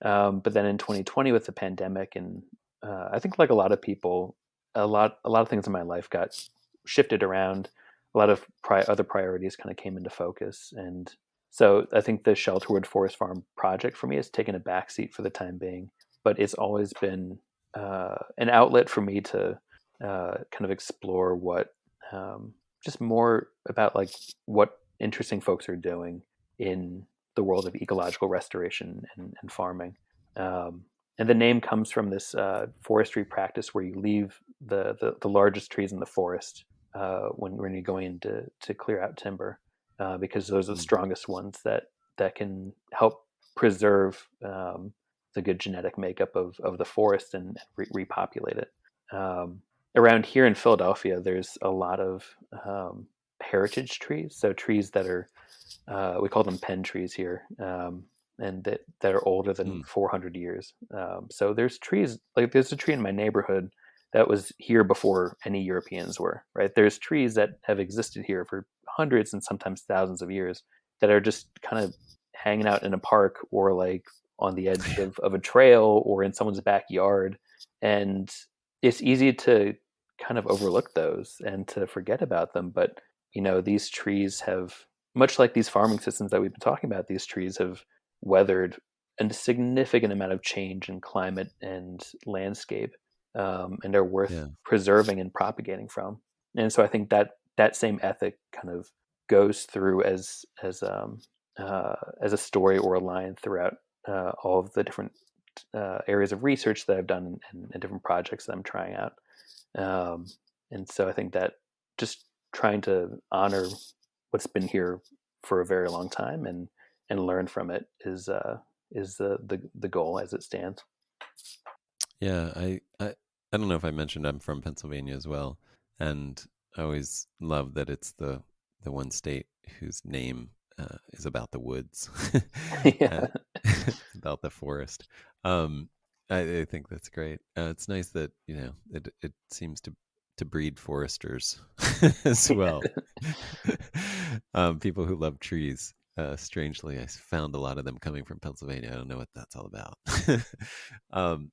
But then in 2020 with the pandemic, and I think like a lot of people, a lot of things in my life got shifted around. A lot of other priorities kind of came into focus, and so I think the Shelterwood Forest Farm project for me has taken a backseat for the time being. But it's always been an outlet for me to kind of explore what just more about like what interesting folks are doing in the world of ecological restoration and farming. Um, and the name comes from this forestry practice where you leave the largest trees in the forest when you're going in to clear out timber, because those are the Mm. strongest ones that can help preserve the good genetic makeup of the forest and repopulate it. Um, Around here in Philadelphia, there's a lot of heritage trees, so trees that are we call them pen trees here, and that are older than Mm. 400 years. So there's trees like there's a tree in my neighborhood that was here before any Europeans were. Right, there's trees that have existed here for hundreds and sometimes thousands of years that are just kind of hanging out in a park or like on the edge of a trail or in someone's backyard, and it's easy to kind of overlook those and to forget about them. But these trees have, much like these farming systems that we've been talking about, these trees have weathered a significant amount of change in climate and landscape, and are worth Yeah. preserving and propagating from. And so I think that same ethic kind of goes through as a story or a line throughout all of the different areas of research that I've done and different projects that I'm trying out. Um, and so I think that just trying to honor what's been here for a very long time and learn from it is the goal as it stands. Yeah, I don't know if I mentioned I'm from Pennsylvania as well, and I always love that it's the one state whose name is about the woods, uh, Yeah. it's about the forest. Um, I think that's great. It's nice that it seems to breed foresters as well. People who love trees. Strangely, I found a lot of them coming from Pennsylvania. I don't know what that's all about. um,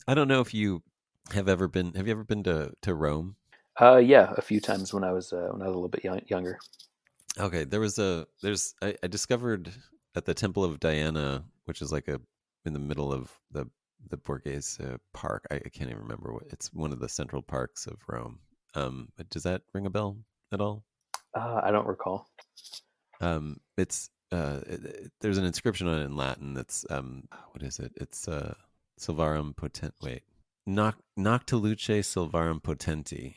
I don't know if you have you ever been to Rome? Yeah, a few times when I was a little bit younger. Okay, I discovered at the Temple of Diana, which is like a in the middle of the Borghese Park. I can't even remember what it's one of the central parks of Rome. But does that ring a bell at all? I don't recall. It's there's an inscription on it in Latin that's what is it? It's Silvarum potent. Wait, Nocte luce Silvarum potenti,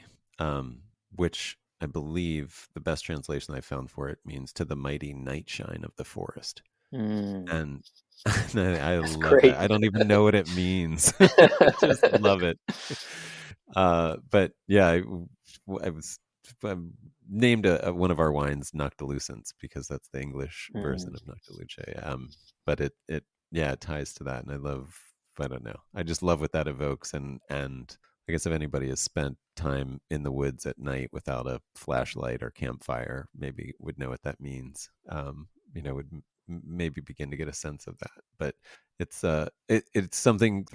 which I believe the best translation I found for it means to the mighty night shine of the forest. Mm, And I that's love that. great. I don't even know what it means. I just love it. But yeah, I was named one of our wines Noctilucence because that's the English version Mm, of Noctiluce. But it ties to that, and I don't know. I just love what that evokes, and I guess if anybody has spent time in the woods at night without a flashlight or campfire, maybe would know what that means. Would maybe begin to get a sense of that. But it's something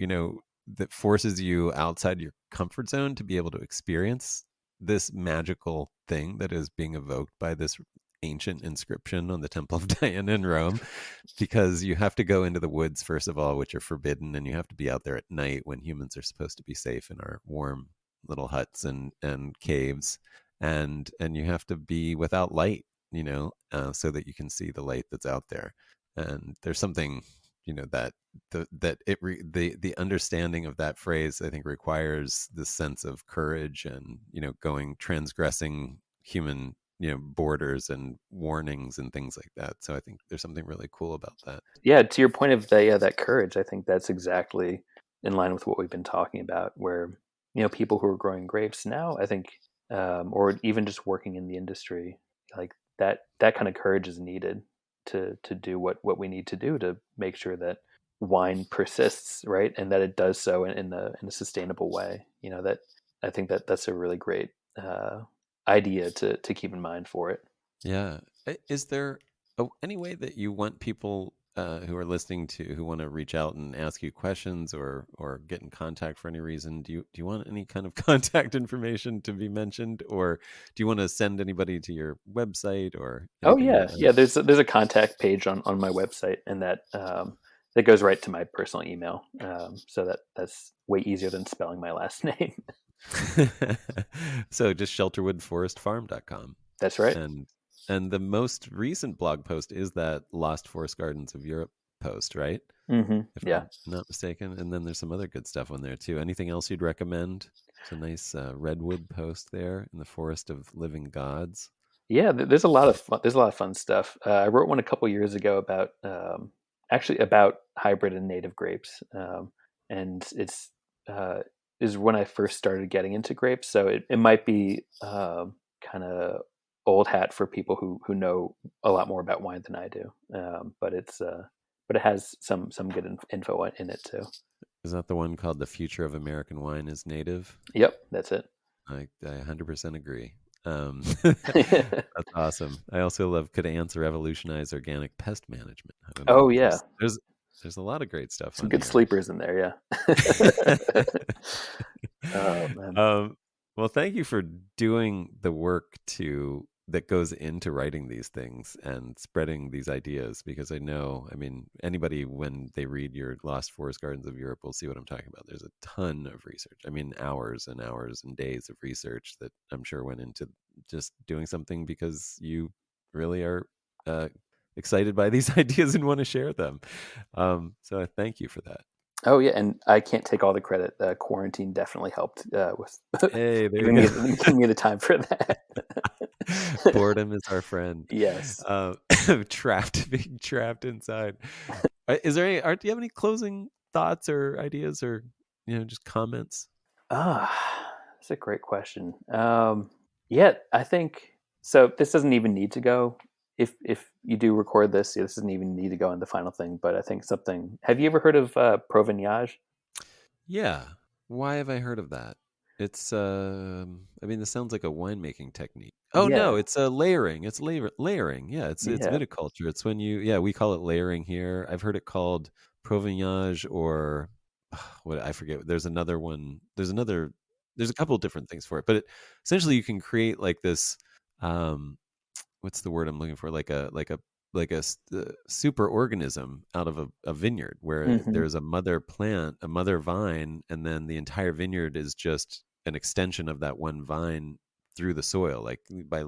that forces you outside your comfort zone to be able to experience this magical thing that is being evoked by this ancient inscription on the Temple of Diana in Rome, because you have to go into the woods first of all, which are forbidden, and you have to be out there at night when humans are supposed to be safe in our warm little huts and caves, and you have to be without light, so that you can see the light that's out there. And there's something that the understanding of that phrase, I think, requires this sense of courage and going transgressing human borders and warnings and things like that. So I think there's something really cool about that. yeah, to your point of that courage, I think that's exactly in line with what we've been talking about. Where people who are growing grapes now, I think, or even just working in the industry, like that kind of courage is needed to do what we need to do to make sure that wine persists, right, and that it does so in a sustainable way. That I think that's a really great idea to keep in mind for it. Yeah. Is there any way that you want people who are listening to who want to reach out and ask you questions or get in contact for any reason? Do you want any kind of contact information to be mentioned, or do you want to send anybody to your website or Oh anything like yeah, that? yeah. There's a contact page on my website, and that goes right to my personal email. So that's way easier than spelling my last name. So just shelterwoodforestfarm.com. That's right. And And the most recent blog post is that Lost Forest Gardens of Europe post, right? If Yeah. I'm not mistaken. And then there's some other good stuff on there too. Anything else you'd recommend? It's a nice redwood post there in the Forest of Living Gods. Yeah, there's a lot of fun. There's a lot of fun stuff. I wrote one a couple years ago about actually about hybrid and native grapes, and it's is when I first started getting into grapes. So it might be kind of old hat for people who know a lot more about wine than I do. But it has some good info in it too. Is that the one called The Future of American Wine is Native? Yep, that's it. I 100% agree. That's awesome. I also love Could Ants Revolutionize Organic Pest Management? I don't know. Oh yeah, There's a lot of great stuff some on good here. sleepers in there. Yeah. Oh man. um, well, thank you for doing the work that goes into writing these things and spreading these ideas, because I know, I mean, anybody when they read your Lost Forest Gardens of Europe will see what I'm talking about. There's a ton of research. I mean, hours and hours and days of research that I'm sure went into just doing something because you really are uh, excited by these ideas and want to share them. So I thank you for that. Oh yeah, and I can't take all the credit. Quarantine definitely helped with Hey, there giving you me go. giving me the time for that. Boredom is our friend. Yes. Uh, being trapped inside. Is there any? Do you have any closing thoughts or ideas, or just comments? That's a great question. Yeah, I think so. This doesn't even need to go. If you do record this, yeah, this doesn't even need to go in the final thing. But I think something. Have you ever heard of Provignage? Yeah. Why have I heard of that? It's I mean, this sounds like a winemaking technique. Oh no, Yeah, it's a layering. It's layering. Yeah, it's yeah. viticulture. It's when we call it layering here. I've heard it called Provignage, or what, I forget. There's another one. There's a couple different things for it, but essentially you can create like this um what's the word I'm looking for? Like a super organism out of a vineyard, where Hmm. there's a mother plant, a mother vine, and then the entire vineyard is just an extension of that one vine through the soil, like by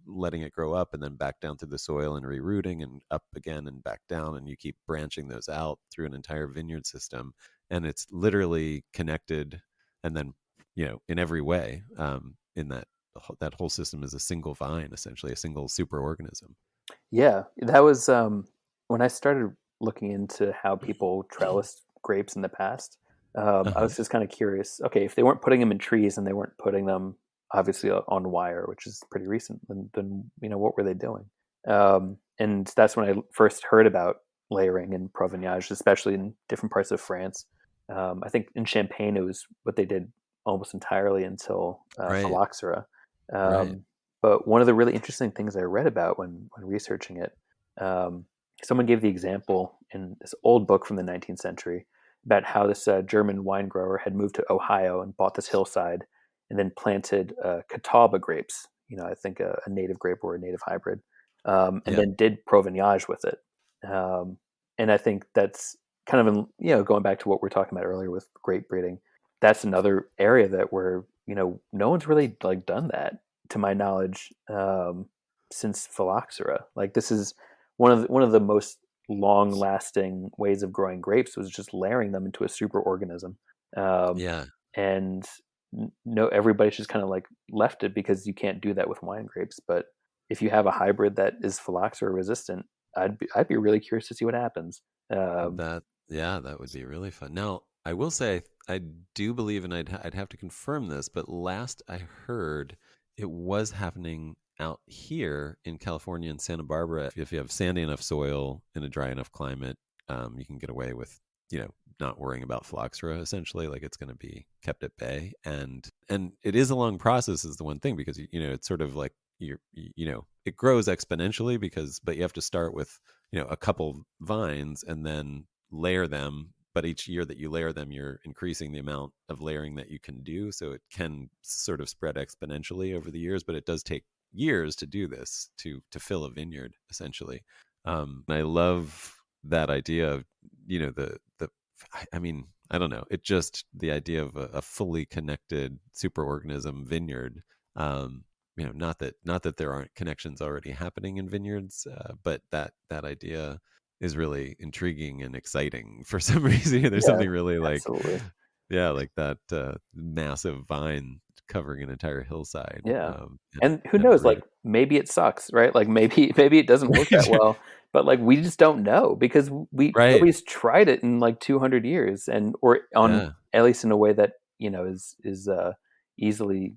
letting it grow up and then back down through the soil and rerooting and up again and back down, and you keep branching those out through an entire vineyard system, and it's literally connected, and then in every way, in that whole system is a single vine, essentially a single superorganism. Yeah, that was when I started looking into how people trellised grapes in the past. I Uh-huh. was just kind of curious. Okay, if they weren't putting them in trees and they weren't putting them obviously on wire, which is pretty recent, then what were they doing? And that's when I first heard about layering and provenage, especially in different parts of France. I think in Champagne it was what they did almost entirely until Right. phylloxera. Right. Um, but one of the really interesting things I read about when researching it, um, someone gave the example in this old book from the 19th century about how this German wine grower had moved to Ohio and bought this hillside and then planted Catawba grapes. I think a native grape or a native hybrid, and Yeah. then did Provenage with it. Um, and I think that's kind of going back to what we are talking about earlier with grape breeding. That's another area that where no one's really like done that to my knowledge, since phylloxera. Like this is one of the most long lasting ways of growing grapes was just layering them into a superorganism. Um, Yeah. and no, everybody's just kind of like left it because you can't do that with wine grapes. But if you have a hybrid that is phylloxera resistant, I'd be really curious to see what happens. Um, That would be really fun. Now, I will say I do believe, and I'd have to confirm this, but last I heard, it was happening out here in California in Santa Barbara. If you have sandy enough soil in a dry enough climate, you can get away with not worrying about phylloxera. Essentially, like it's going to be kept at bay, and it is a long process, is the one thing, because it's sort of like it grows exponentially, but you have to start with a couple vines and then layer them. But each year that you layer them, you're increasing the amount of layering that you can do. So it can sort of spread exponentially over the years, but it does take years to do this, to fill a vineyard, essentially. And I love that idea of, I mean, I don't know. It just, the idea of a fully connected superorganism vineyard. not that there aren't connections already happening in vineyards, but that idea is really intriguing and exciting for some reason. There's Yeah, something really like, absolutely. yeah, like that massive vine covering an entire hillside, Yeah. and And who and knows, like breeding. maybe it sucks, right? Like maybe it doesn't work that well, but like we just don't know because we Right. nobody's tried it in like 200 years and or on Yeah. at least in a way that, is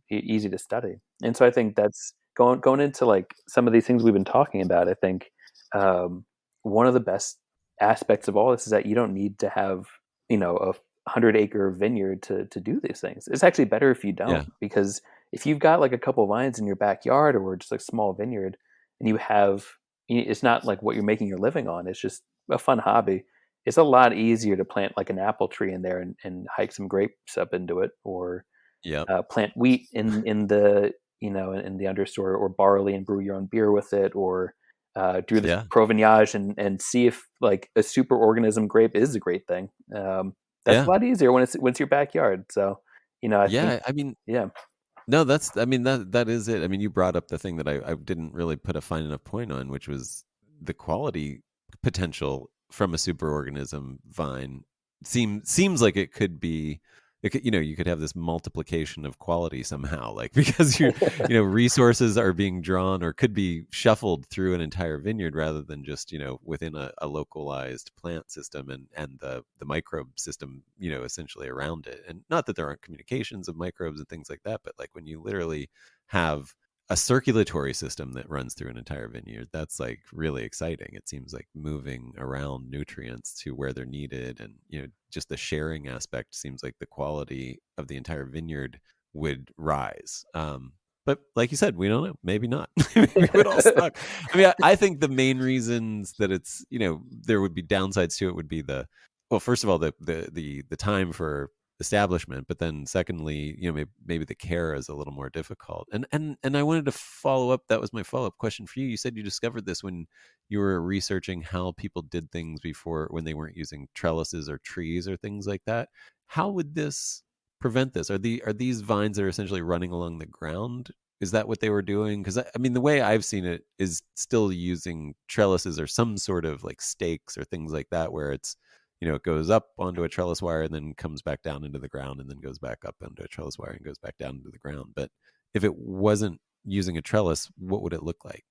easy to study. And so I think that's going into like some of these things we've been talking about, I think um one of the best aspects of all this is that you don't need to have, a 100-acre vineyard to do these things. It's actually better if you Yeah. don't because if you've got like a couple vines in your backyard or just a small vineyard and it's not like what you're making your living on, it's just a fun hobby. It's a lot easier to plant like an apple tree in there and hike some grapes up into it, or Yep. plant wheat in the in the understory, or barley and brew your own beer with it, or do the Yeah. Provignage and see if like a superorganism grape is a great thing. That's a Yeah. lot easier when it's your backyard. So I think Yeah. I mean, yeah. no, I mean, that is it. I mean, you brought up the thing that I didn't really put a fine enough point on, which was the quality potential from a superorganism vine. Seems like you could have this multiplication of quality somehow, like because resources are being drawn or could be shuffled through an entire vineyard rather than just within a localized plant system and the microbe system essentially around it. And not that there aren't communications of microbes and things like that, but like when you literally have a circulatory system that runs through an entire vineyard, that's like really exciting. It seems like moving around nutrients to where they're needed, and just the sharing aspect seems like the quality of the entire vineyard would rise. But like you said, we don't know. Maybe not. Maybe it would all suck. I mean, I think the main reasons that it's there would be downsides to it would be well, first of all, the time for establishment, but then secondly, maybe the care is a little more difficult. And I wanted to follow up. That was my follow up question for you. You said you discovered this when you were researching how people did things before, when they weren't using trellises or trees or things like that. How would this prevent this? Are these vines that are essentially running along the ground? Is that what they were doing? Because I mean, the way I've seen it is still using trellises or some sort of like stakes or things like that, where it goes up onto a trellis wire and then comes back down into the ground and then goes back up onto a trellis wire and goes back down into the ground. But if it wasn't using a trellis, what would it look like?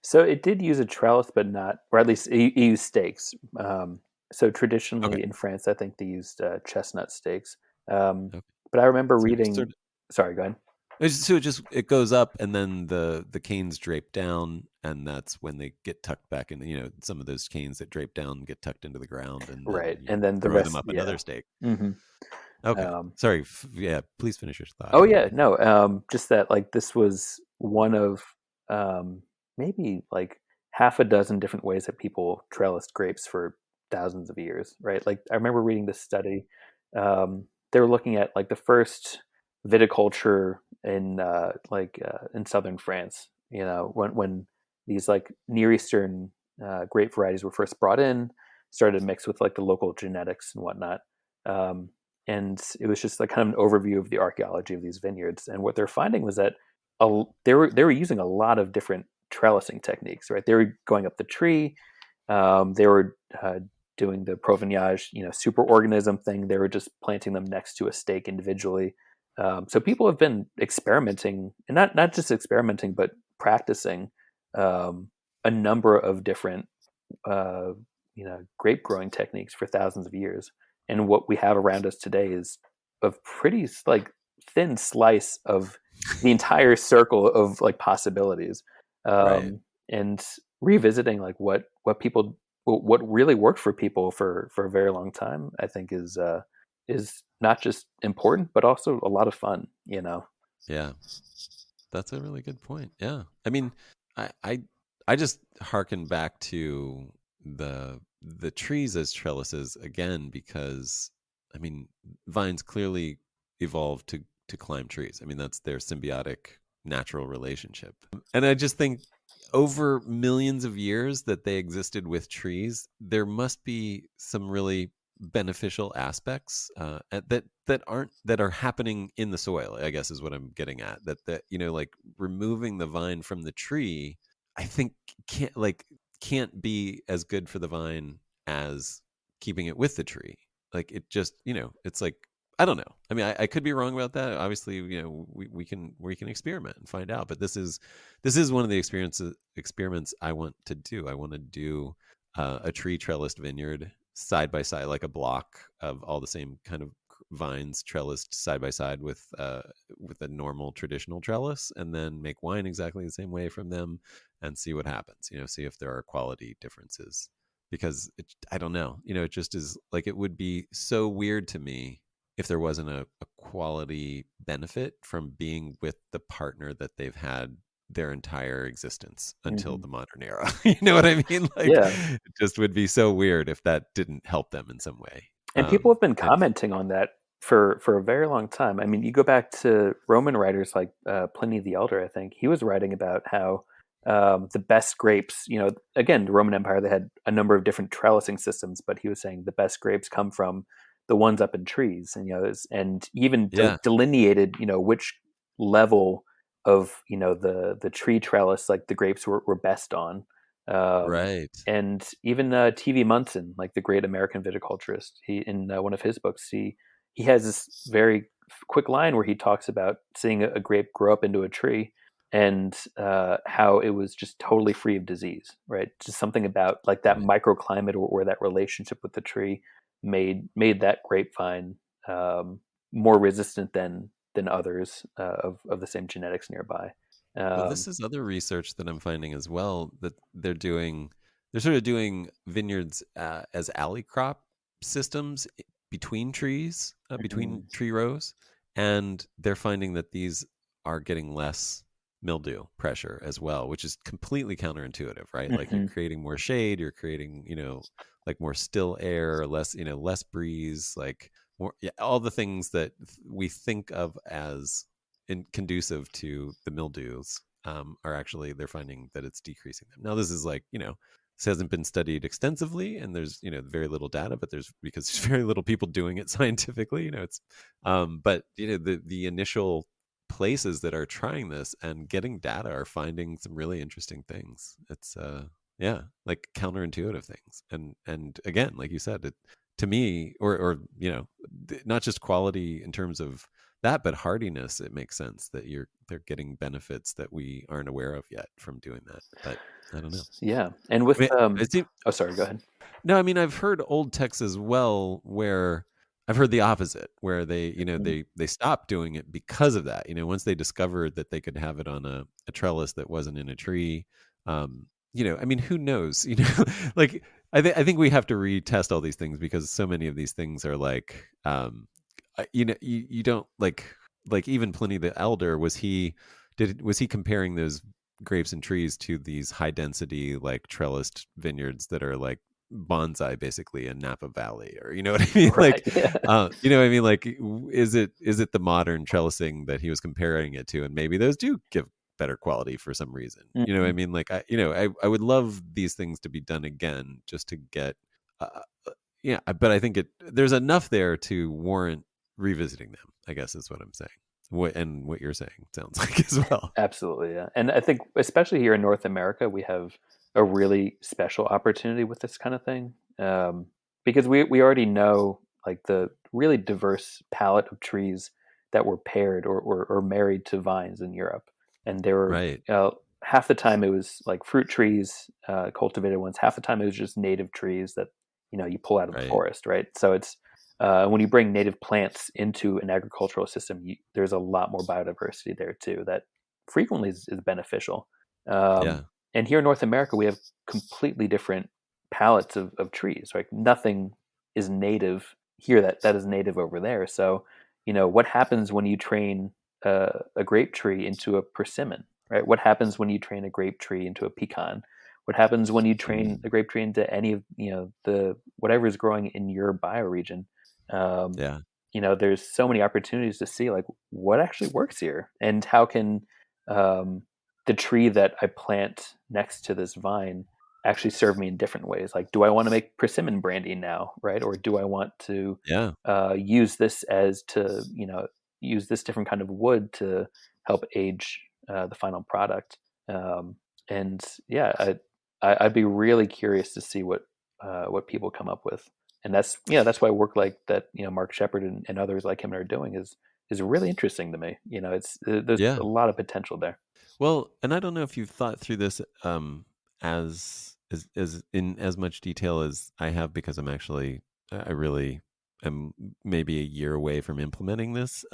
So it did use a trellis, but not, or at least it used stakes. So Okay. traditionally in France, I think they used chestnut stakes. Um, Okay. but I remember So it just sort reading. Sorry, go ahead. it goes up and then the canes drape down, and that's when they get tucked back in. Some of those canes that drape down get tucked into the ground, and then Right, you and then the throw them rest, up yeah. another stake. hmm Okay. Um, Sorry. Yeah. Please finish your thought. I oh didn't yeah, mean. no, just that like this was one of um, maybe like half a dozen different ways that people trellised grapes for thousands of years, right? Like I remember reading this study. They were looking at like the first viticulture in southern France. When these like Near Eastern grape varieties were first brought in, started to mix with like the local genetics and whatnot. Um, and it was just like kind of an overview of the archaeology of these vineyards. And what they're finding was that they were using a lot of different trellising techniques. Right, they were going up the tree. They were doing the Provignage, superorganism thing. They were just planting them next to a stake individually. So people have been experimenting, and not just experimenting, but practicing a number of different uh, grape growing techniques for thousands of years. And what we have around us today is a pretty like thin slice of the entire circle of like possibilities. Right. And revisiting like what really worked for people for a very long time, I think is not just important but also a lot of fun. Yeah. That's a really good point. Yeah. I mean, I I, I just harken back to the trees as trellises again, because I mean, vines clearly evolved to climb trees. I mean, that's their symbiotic natural relationship. And I just think over millions of years that they existed with trees, there must be some really beneficial aspects that are happening in the soil, I guess is what I'm getting at. That like removing the vine from the tree, I think can't be as good for the vine as keeping it with the tree. Like it just, it's like, I don't know. I mean, I could be wrong about that. Obviously, we can experiment and find out. But this is one of the experiments I want to do. I want to do a tree trellised vineyard side by side, like a block of all the same kind of vines trellised side by side with a normal traditional trellis, and then make wine exactly the same way from them, and see what happens. See if there are quality differences. Because I don't know. It just is like, it would be so weird to me if there wasn't a quality benefit from being with the partner that they've had their entire existence until Hmm. the modern era. You know what I mean? Like, Yeah. it just would be so weird if that didn't help them in some way. And people have been And commenting on that for a very long time. I mean, you go back to Roman writers like Pliny the Elder. I think he was writing about how the best grapes. Again, the Roman Empire, they had a number of different trellising systems, but he was saying the best grapes come from the ones up in trees, and and even yeah, delineated which level of the tree trellis like the grapes were best on. Um, right. and even T.V. Munson, like the great American viticulturist, he in one of his books, he has this very quick line where he talks about seeing a grape grow up into a tree and how it was just totally free of disease, right? Just something about like that Right. microclimate or that relationship with the tree made that grapevine more resistant than others of the same genetics nearby. Well, Um, this is other research that I'm finding as well, that they're doing. They're sort of doing vineyards as alley crop systems between trees, between mhm, tree rows, and they're finding that these are getting less mildew pressure as well, which is completely counterintuitive, right? Like, you're mhm. creating more shade, you're creating, like more still air, less, less breeze, like more, yeah, all the things that we think of as conducive to the mildews, are actually, they're finding that it's decreasing them. Now, this is like, this hasn't been studied extensively, and there's, very little data, but because there's very little people doing it scientifically. It's but the initial places that are trying this and getting data are finding some really interesting things. It's yeah, like counterintuitive things. And again, like you said, it, to me, or not just quality in terms of that, but hardiness, it makes sense that they're getting benefits that we aren't aware of yet from doing that. But I don't know. Yeah, and I with mean, it seems, oh, sorry, go ahead. no, I mean, I've heard old texts as well, where I've heard the opposite, where they, Mhm. they stopped doing it because of that. Once they discovered that they could have it on a trellis that wasn't in a tree. I mean, who knows? Like, I think we have to retest all these things, because so many of these things are like, you don't like even Pliny the Elder, was he comparing those grapes and trees to these high density, like trellised vineyards that are like bonsai basically in Napa Valley, or what I mean? Right. Like, Yeah. what I mean? Like, is it the modern trellising that he was comparing it to? And maybe those do give better quality for some reason. What I Mhm. mean? Like, I would love these things to be done again, just to get, uh, yeah, but I think there's enough there to warrant revisiting them, I guess is what I'm saying. What you're saying sounds like as well. Absolutely, yeah. And I think especially here in North America, we have a really special opportunity with this kind of thing, because we already know like the really diverse palette of trees that were paired or married to vines in Europe, and there were Right. half the time it was like fruit trees, cultivated ones. Half the time it was just native trees that you pull out of the Right. forest, right? So it's when you bring native plants into an agricultural system, there's a lot more biodiversity there too that frequently is beneficial. Um, Yeah. and here in North America, we have completely different palettes of trees. Right, nothing is native here that is native over there. So, what happens when you train a grape tree into a persimmon? Right, what happens when you train a grape tree into a pecan? What happens when you train Mm, a grape tree into any of the whatever is growing in your bioregion? Um, yeah. there's so many opportunities to see like what actually works here and how can um, the tree that I plant next to this vine actually serve me in different ways. Like, do I want to make persimmon brandy now, right? Or do I want to Yeah. use this as to, use this different kind of wood to help age the final product? Um, and yeah, I'd be really curious to see what people come up with. And that's why work like that, Mark Shepard and others like him are doing is really interesting to me. There's Yeah. a lot of potential there. Well, and I don't know if you've thought through this as in as much detail as I have, because I really am maybe a year away from implementing this.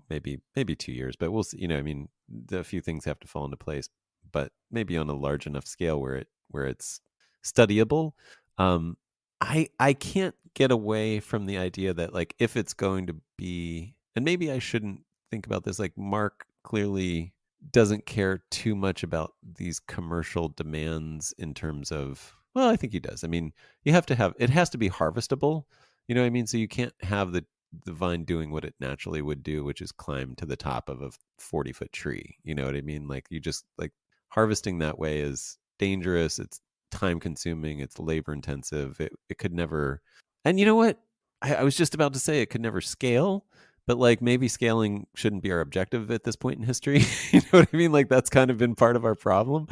Maybe 2 years, but we'll see. I mean, a few things have to fall into place, but maybe on a large enough scale where it's studyable. Um, I can't get away from the idea that, like, if it's going to be, and maybe I shouldn't think about this, like Mark clearly doesn't care too much about these commercial demands in terms of, well, I think he does. I mean, it has to be harvestable. You know what I mean? So you can't have the vine doing what it naturally would do, which is climb to the top of a 40-foot tree. You know what I mean? Like, you just, like, harvesting that way is dangerous. It's time consuming. It's labor intensive. It could never. And you know what? I was just about to say it could never scale, but, like, maybe scaling shouldn't be our objective at this point in history. You know what I mean? Like, that's kind of been part of our problem.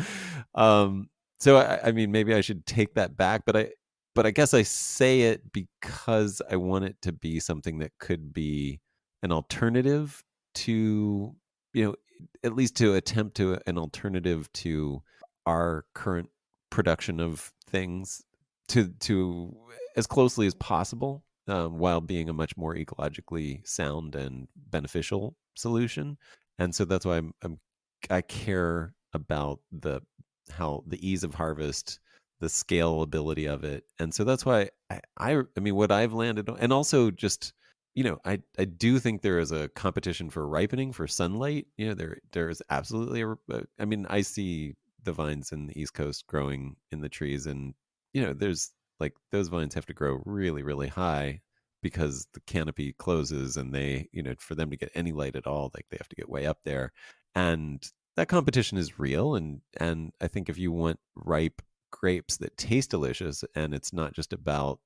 So I mean, maybe I should take that back, but I guess I say it because I want it to be something that could be an alternative to, you know, at least to attempt to an alternative to our current production of things, to as closely as possible, while being a much more ecologically sound and beneficial solution. And so that's why I care about the ease of harvest, the scalability of it. And so that's why I mean, what I've landed on, and also just, I do think there is a competition for ripening, for sunlight. There is absolutely I mean, I see the vines in the East Coast growing in the trees, and there's, like, those vines have to grow really, really high because the canopy closes, and they, for them to get any light at all, like, they have to get way up there. And that competition is real. And I think if you want ripe grapes that taste delicious, and it's not just about,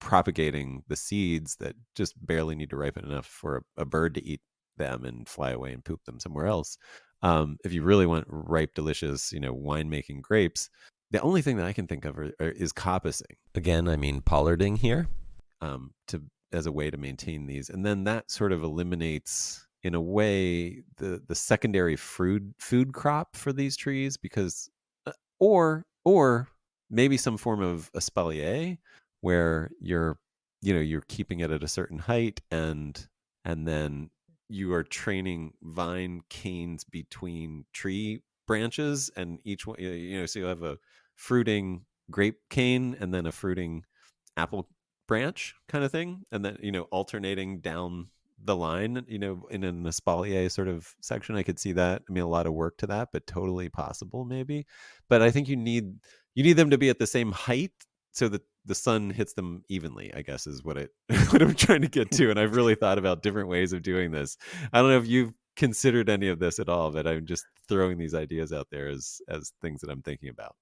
propagating the seeds that just barely need to ripen enough for a bird to eat them and fly away and poop them somewhere else. If you really want ripe, delicious, winemaking grapes, the only thing that I can think of is coppicing. Again, I mean pollarding here, to as a way to maintain these, and then that sort of eliminates, in a way, the secondary food crop for these trees, because, or maybe some form of espalier, where you're keeping it at a certain height, and then you are training vine canes between tree branches, and each one, so you have a fruiting grape cane and then a fruiting apple branch kind of thing, and then, alternating down the line, in an espalier sort of section. I could see that. I mean, a lot of work to that, but totally possible, maybe. But I think you need them to be at the same height so that the sun hits them evenly, I guess, is what what I'm trying to get to. And I've really thought about different ways of doing this. I don't know if you've considered any of this at all, but I'm just throwing these ideas out there as things that I'm thinking about.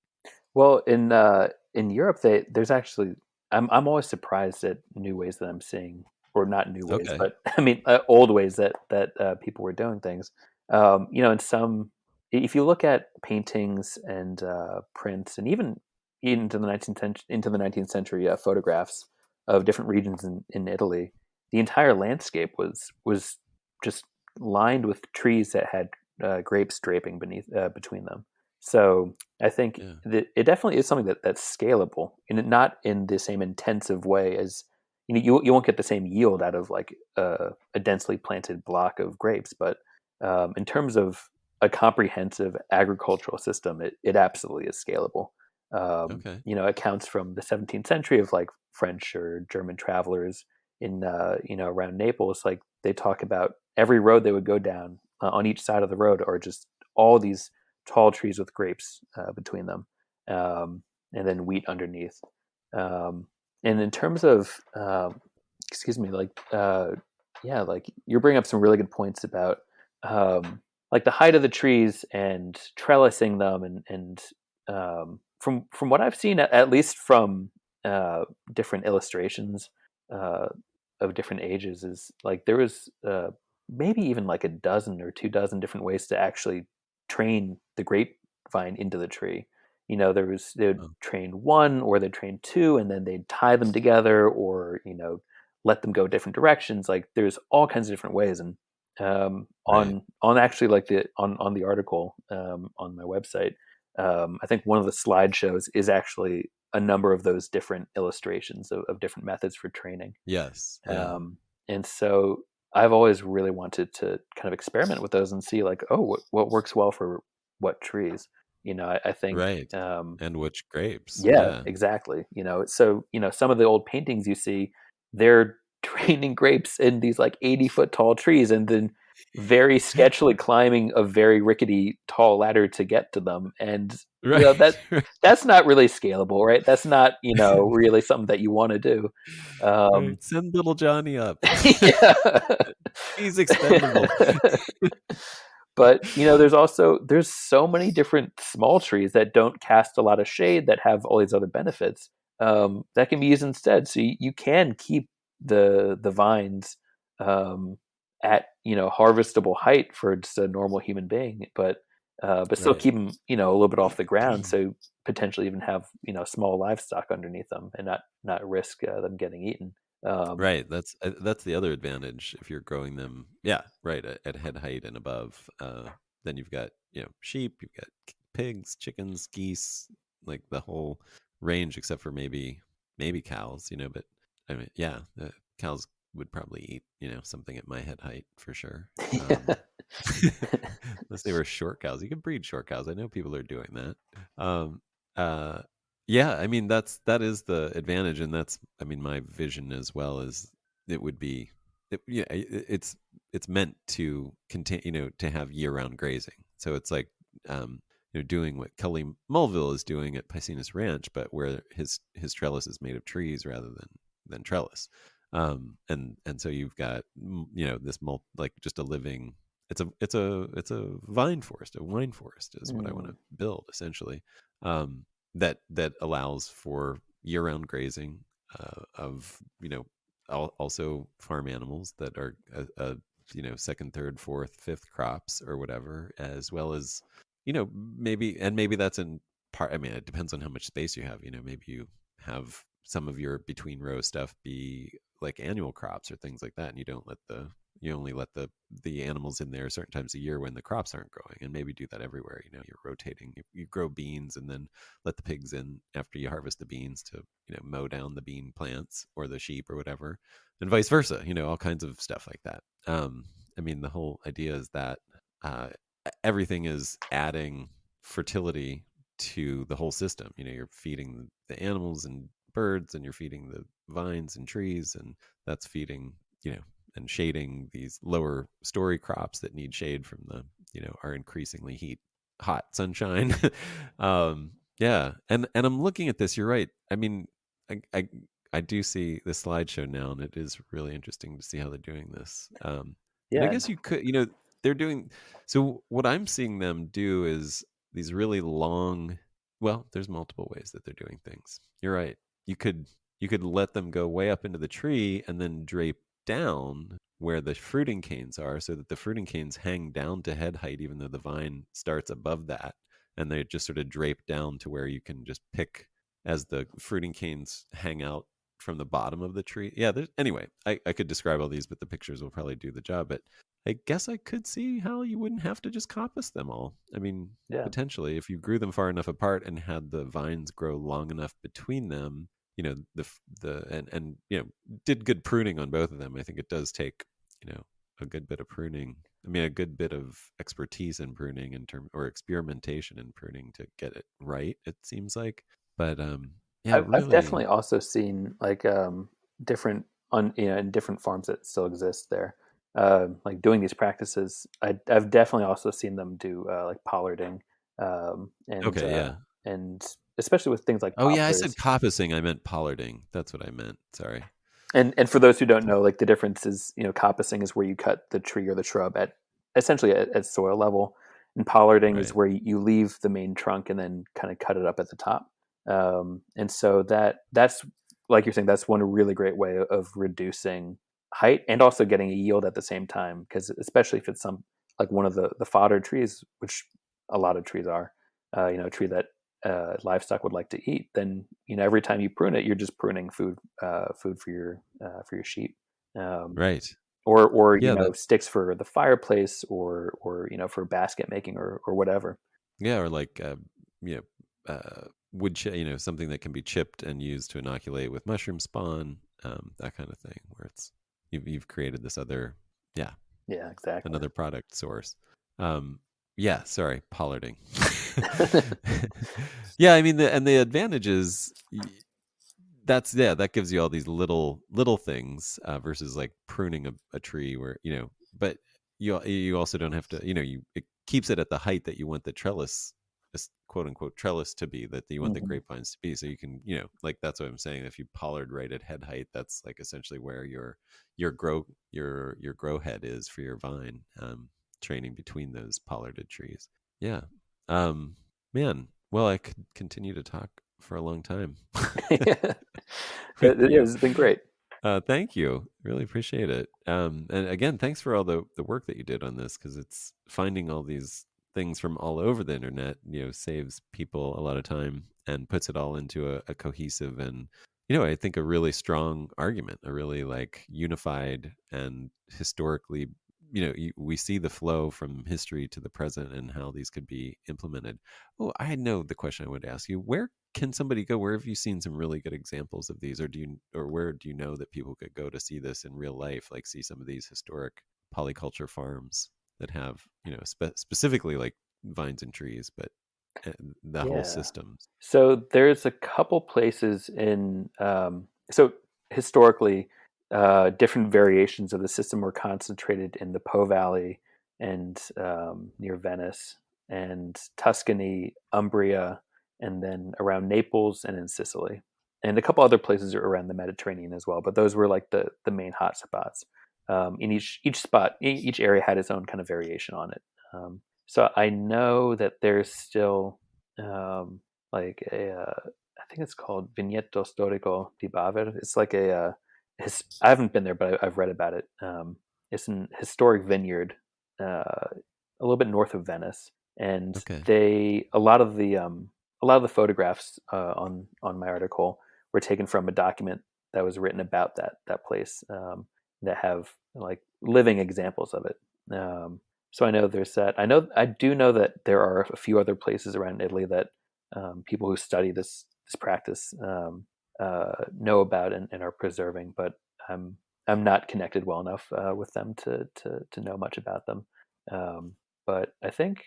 Well, in Europe, there's actually I'm always surprised at new ways that I'm seeing, or not new ways, Okay. but I mean old ways that people were doing things. In some, if you look at paintings and prints, and even into the 19th century photographs of different regions in Italy, the entire landscape was just lined with trees that had grapes draping between them. So I think Yeah. that it definitely is something that's scalable, and not in the same intensive way as you won't get the same yield out of like a densely planted block of grapes, but in terms of a comprehensive agricultural system, it absolutely is scalable. Okay. Accounts from the 17th century of like French or German travelers in around Naples, like they talk about every road they would go down, on each side of the road, or just all these tall trees with grapes between them, and then wheat underneath. And in terms of, excuse me, like, yeah, like you're bringing up some really good points about, like the height of the trees and trellising them, and from what I've seen, at least from different illustrations uh, of different ages, is like there was maybe even like a dozen or 2 dozen different ways to actually train the grapevine into the tree. They would Oh, train one, or they'd train two, and then they'd tie them together, or let them go different directions. Like there's all kinds of different ways. And right. on actually like the on the article on my website, I think one of the slideshows is actually a number of those different illustrations of different methods for training. Yes. Yeah. And so I've always really wanted to kind of experiment with those and see like, oh, what works well for what trees. I think, Right. And which grapes? yeah, Yeah. exactly. So some of the old paintings you see, they're training grapes in these like 80-foot tall trees, and then very sketchily climbing a very rickety tall ladder to get to them. And Right. that's not really scalable, right? That's not really something that you want to do. Um, Right. Send little Johnny up. yeah. He's expendable. But there's so many different small trees that don't cast a lot of shade, that have all these other benefits that can be used instead. So you can keep the vines um, at harvestable height for just a normal human being, but still Right. keep them a little bit off the ground. So potentially even have small livestock underneath them, and not risk them getting eaten. Um, Right. That's the other advantage if you're growing them. Yeah. Right. At head height and above. Then you've got sheep, you've got pigs, chickens, geese, like the whole range, except for maybe cows. But I mean, yeah, the cows would probably eat something at my head height for sure. Unless they were short cows, you can breed short cows. I know people are doing that. Um, uh, yeah, I mean that is the advantage, and that's I mean my vision as well is it would be it's meant to contain to have year round grazing. So it's like um, doing what Cully Mulville is doing at Piscinus Ranch, but where his trellis is made of trees rather than trellis. And so you've got this like just a living it's a vine forest, a wine forest is what I want mm, to build essentially. That allows for year-round grazing of also farm animals that are second, third, fourth, fifth crops or whatever, as well as maybe that's in part. I mean, it depends on how much space you have. Maybe you have some of your between row stuff be like annual crops or things like that, and you only let the animals in there certain times a year when the crops aren't growing, and maybe do that everywhere. You're rotating. You grow beans and then let the pigs in after you harvest the beans to mow down the bean plants or the sheep or whatever, and vice versa. All kinds of stuff like that. I mean, the whole idea is that uh, everything is adding fertility to the whole system. You're feeding the animals and birds, and you're feeding the vines and trees, and that's feeding and shading these lower story crops that need shade from the our increasingly hot sunshine. Yeah, and I'm looking at this. You're right. I mean, I, I I do see the slideshow now, and it is really interesting to see how they're doing this. And I yeah. guess you could, they're doing. So what I'm seeing them do is these really long. Well, there's multiple ways that they're doing things. You're right. You could you could let them go way up into the tree and then drape down where the fruiting canes are, so that the fruiting canes hang down to head height, even though the vine starts above that, and they just sort of drape down to where you can just pick as the fruiting canes hang out from the bottom of the tree. Yeah, anyway, I could describe all these, but the pictures will probably do the job. But I guess I could see how you wouldn't have to just coppice them all. I mean, Yeah. potentially, if you grew them far enough apart and had the vines grow long enough between them, the and did good pruning on both of them. I think it does take a good bit of pruning. I mean, a good bit of expertise in pruning or experimentation in pruning to get it right. It seems like, but yeah, I've really, definitely also seen like different in different farms that still exist there, like doing these practices. I've definitely also seen them do like pollarding, um, and okay, uh, yeah. and especially with things like Oh yeah, I said poplars. coppicing. I meant pollarding. That's what I meant. Sorry. And for those who don't know, like the difference is, coppicing is where you cut the tree or the shrub at essentially at soil level. And pollarding is Right. where you leave the main trunk and then kind of cut it up at the top. And so that's like you're saying, that's one really great way of reducing height and also getting a yield at the same time. Because especially if it's like one of the fodder trees, which a lot of trees are, a tree that livestock would like to eat, then every time you prune it, you're just pruning food for your sheep. Um, Right. or Yeah. That. sticks for the fireplace or for basket making or whatever. Yeah. Or like wood something that can be chipped and used to inoculate with mushroom spawn, that kind of thing, where it's you've created this other Yeah, exactly. another product source. Yeah, sorry, pollarding. Yeah, I mean, the advantage is that gives you all these little things versus like pruning a tree where but you also don't have to it keeps it at the height that you want the trellis, this quote unquote trellis to be, that you want the Hmm. grapevines to be, so you can like that's what I'm saying. If you pollard right at head height, that's like essentially where your grow head is for your vine, training between those pollarded trees. Yeah. um Man, well, I could continue to talk for a long time Yeah, with this you. has been great. Thank you. Really appreciate it. And again, thanks for all the work that you did on this, because it's finding all these things from all over the internet, saves people a lot of time and puts it all into a cohesive and, I think a really strong argument, a really like unified and historically, we see the flow from history to the present and how these could be implemented. Oh, I know the question I would ask you. Where can somebody go? Where have you seen some really good examples of these, or where do you know that people could go to see this in real life, like see some of these historic polyculture farms that have specifically like vines and trees, but the whole Yeah. systems? So there's a couple places so historically, different variations of the system were concentrated in the Po Valley and near Venice and Tuscany, Umbria, and then around Naples and in Sicily, and a couple other places around the Mediterranean as well. But those were like the main hot spots. In each spot, each area had its own kind of variation on it. So I know that there's still like I think it's called Vigneto Storico di Baver. It's like I haven't been there, but I've read about it. It's an historic vineyard, a little bit north of Venice, and Okay. a lot of the photographs on my article were taken from a document that was written about that place, that have like living examples of it. So I know there's that. I do know that there are a few other places around Italy that people who study this practice know about and are preserving, but I'm not connected well enough with them to know much about them. But I think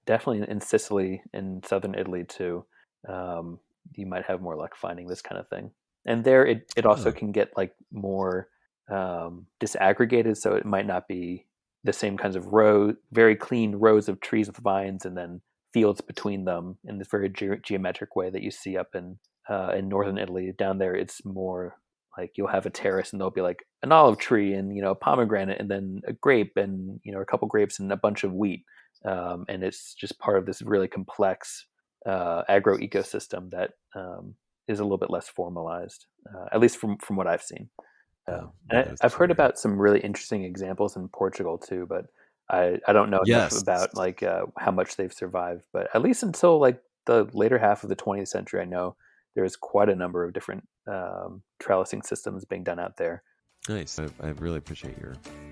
definitely in Sicily, in southern Italy too, you might have more luck finding this kind of thing. And there, it also Oh, can get like more disaggregated, so it might not be the same kinds of very clean rows of trees with vines, and then fields between them in this very geometric way that you see up in northern Italy. Down there, it's more like you'll have a terrace, and there'll be like an olive tree and a pomegranate, and then a grape, and a couple grapes and a bunch of wheat, and it's just part of this really complex agro ecosystem that is a little bit less formalized, at least from what I've seen. oh, yeah, And those I've heard are about some really interesting examples in Portugal too, but I don't know enough yes. about like how much they've survived. But at least until like the later half of the 20th century, I know there's quite a number of different trellising systems being done out there. Nice. I really appreciate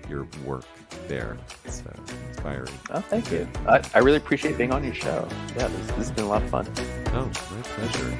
your work there. It's inspiring. Oh, thank Good. you. I really appreciate being on your show. Yeah, this has been a lot of fun. Oh, my pleasure.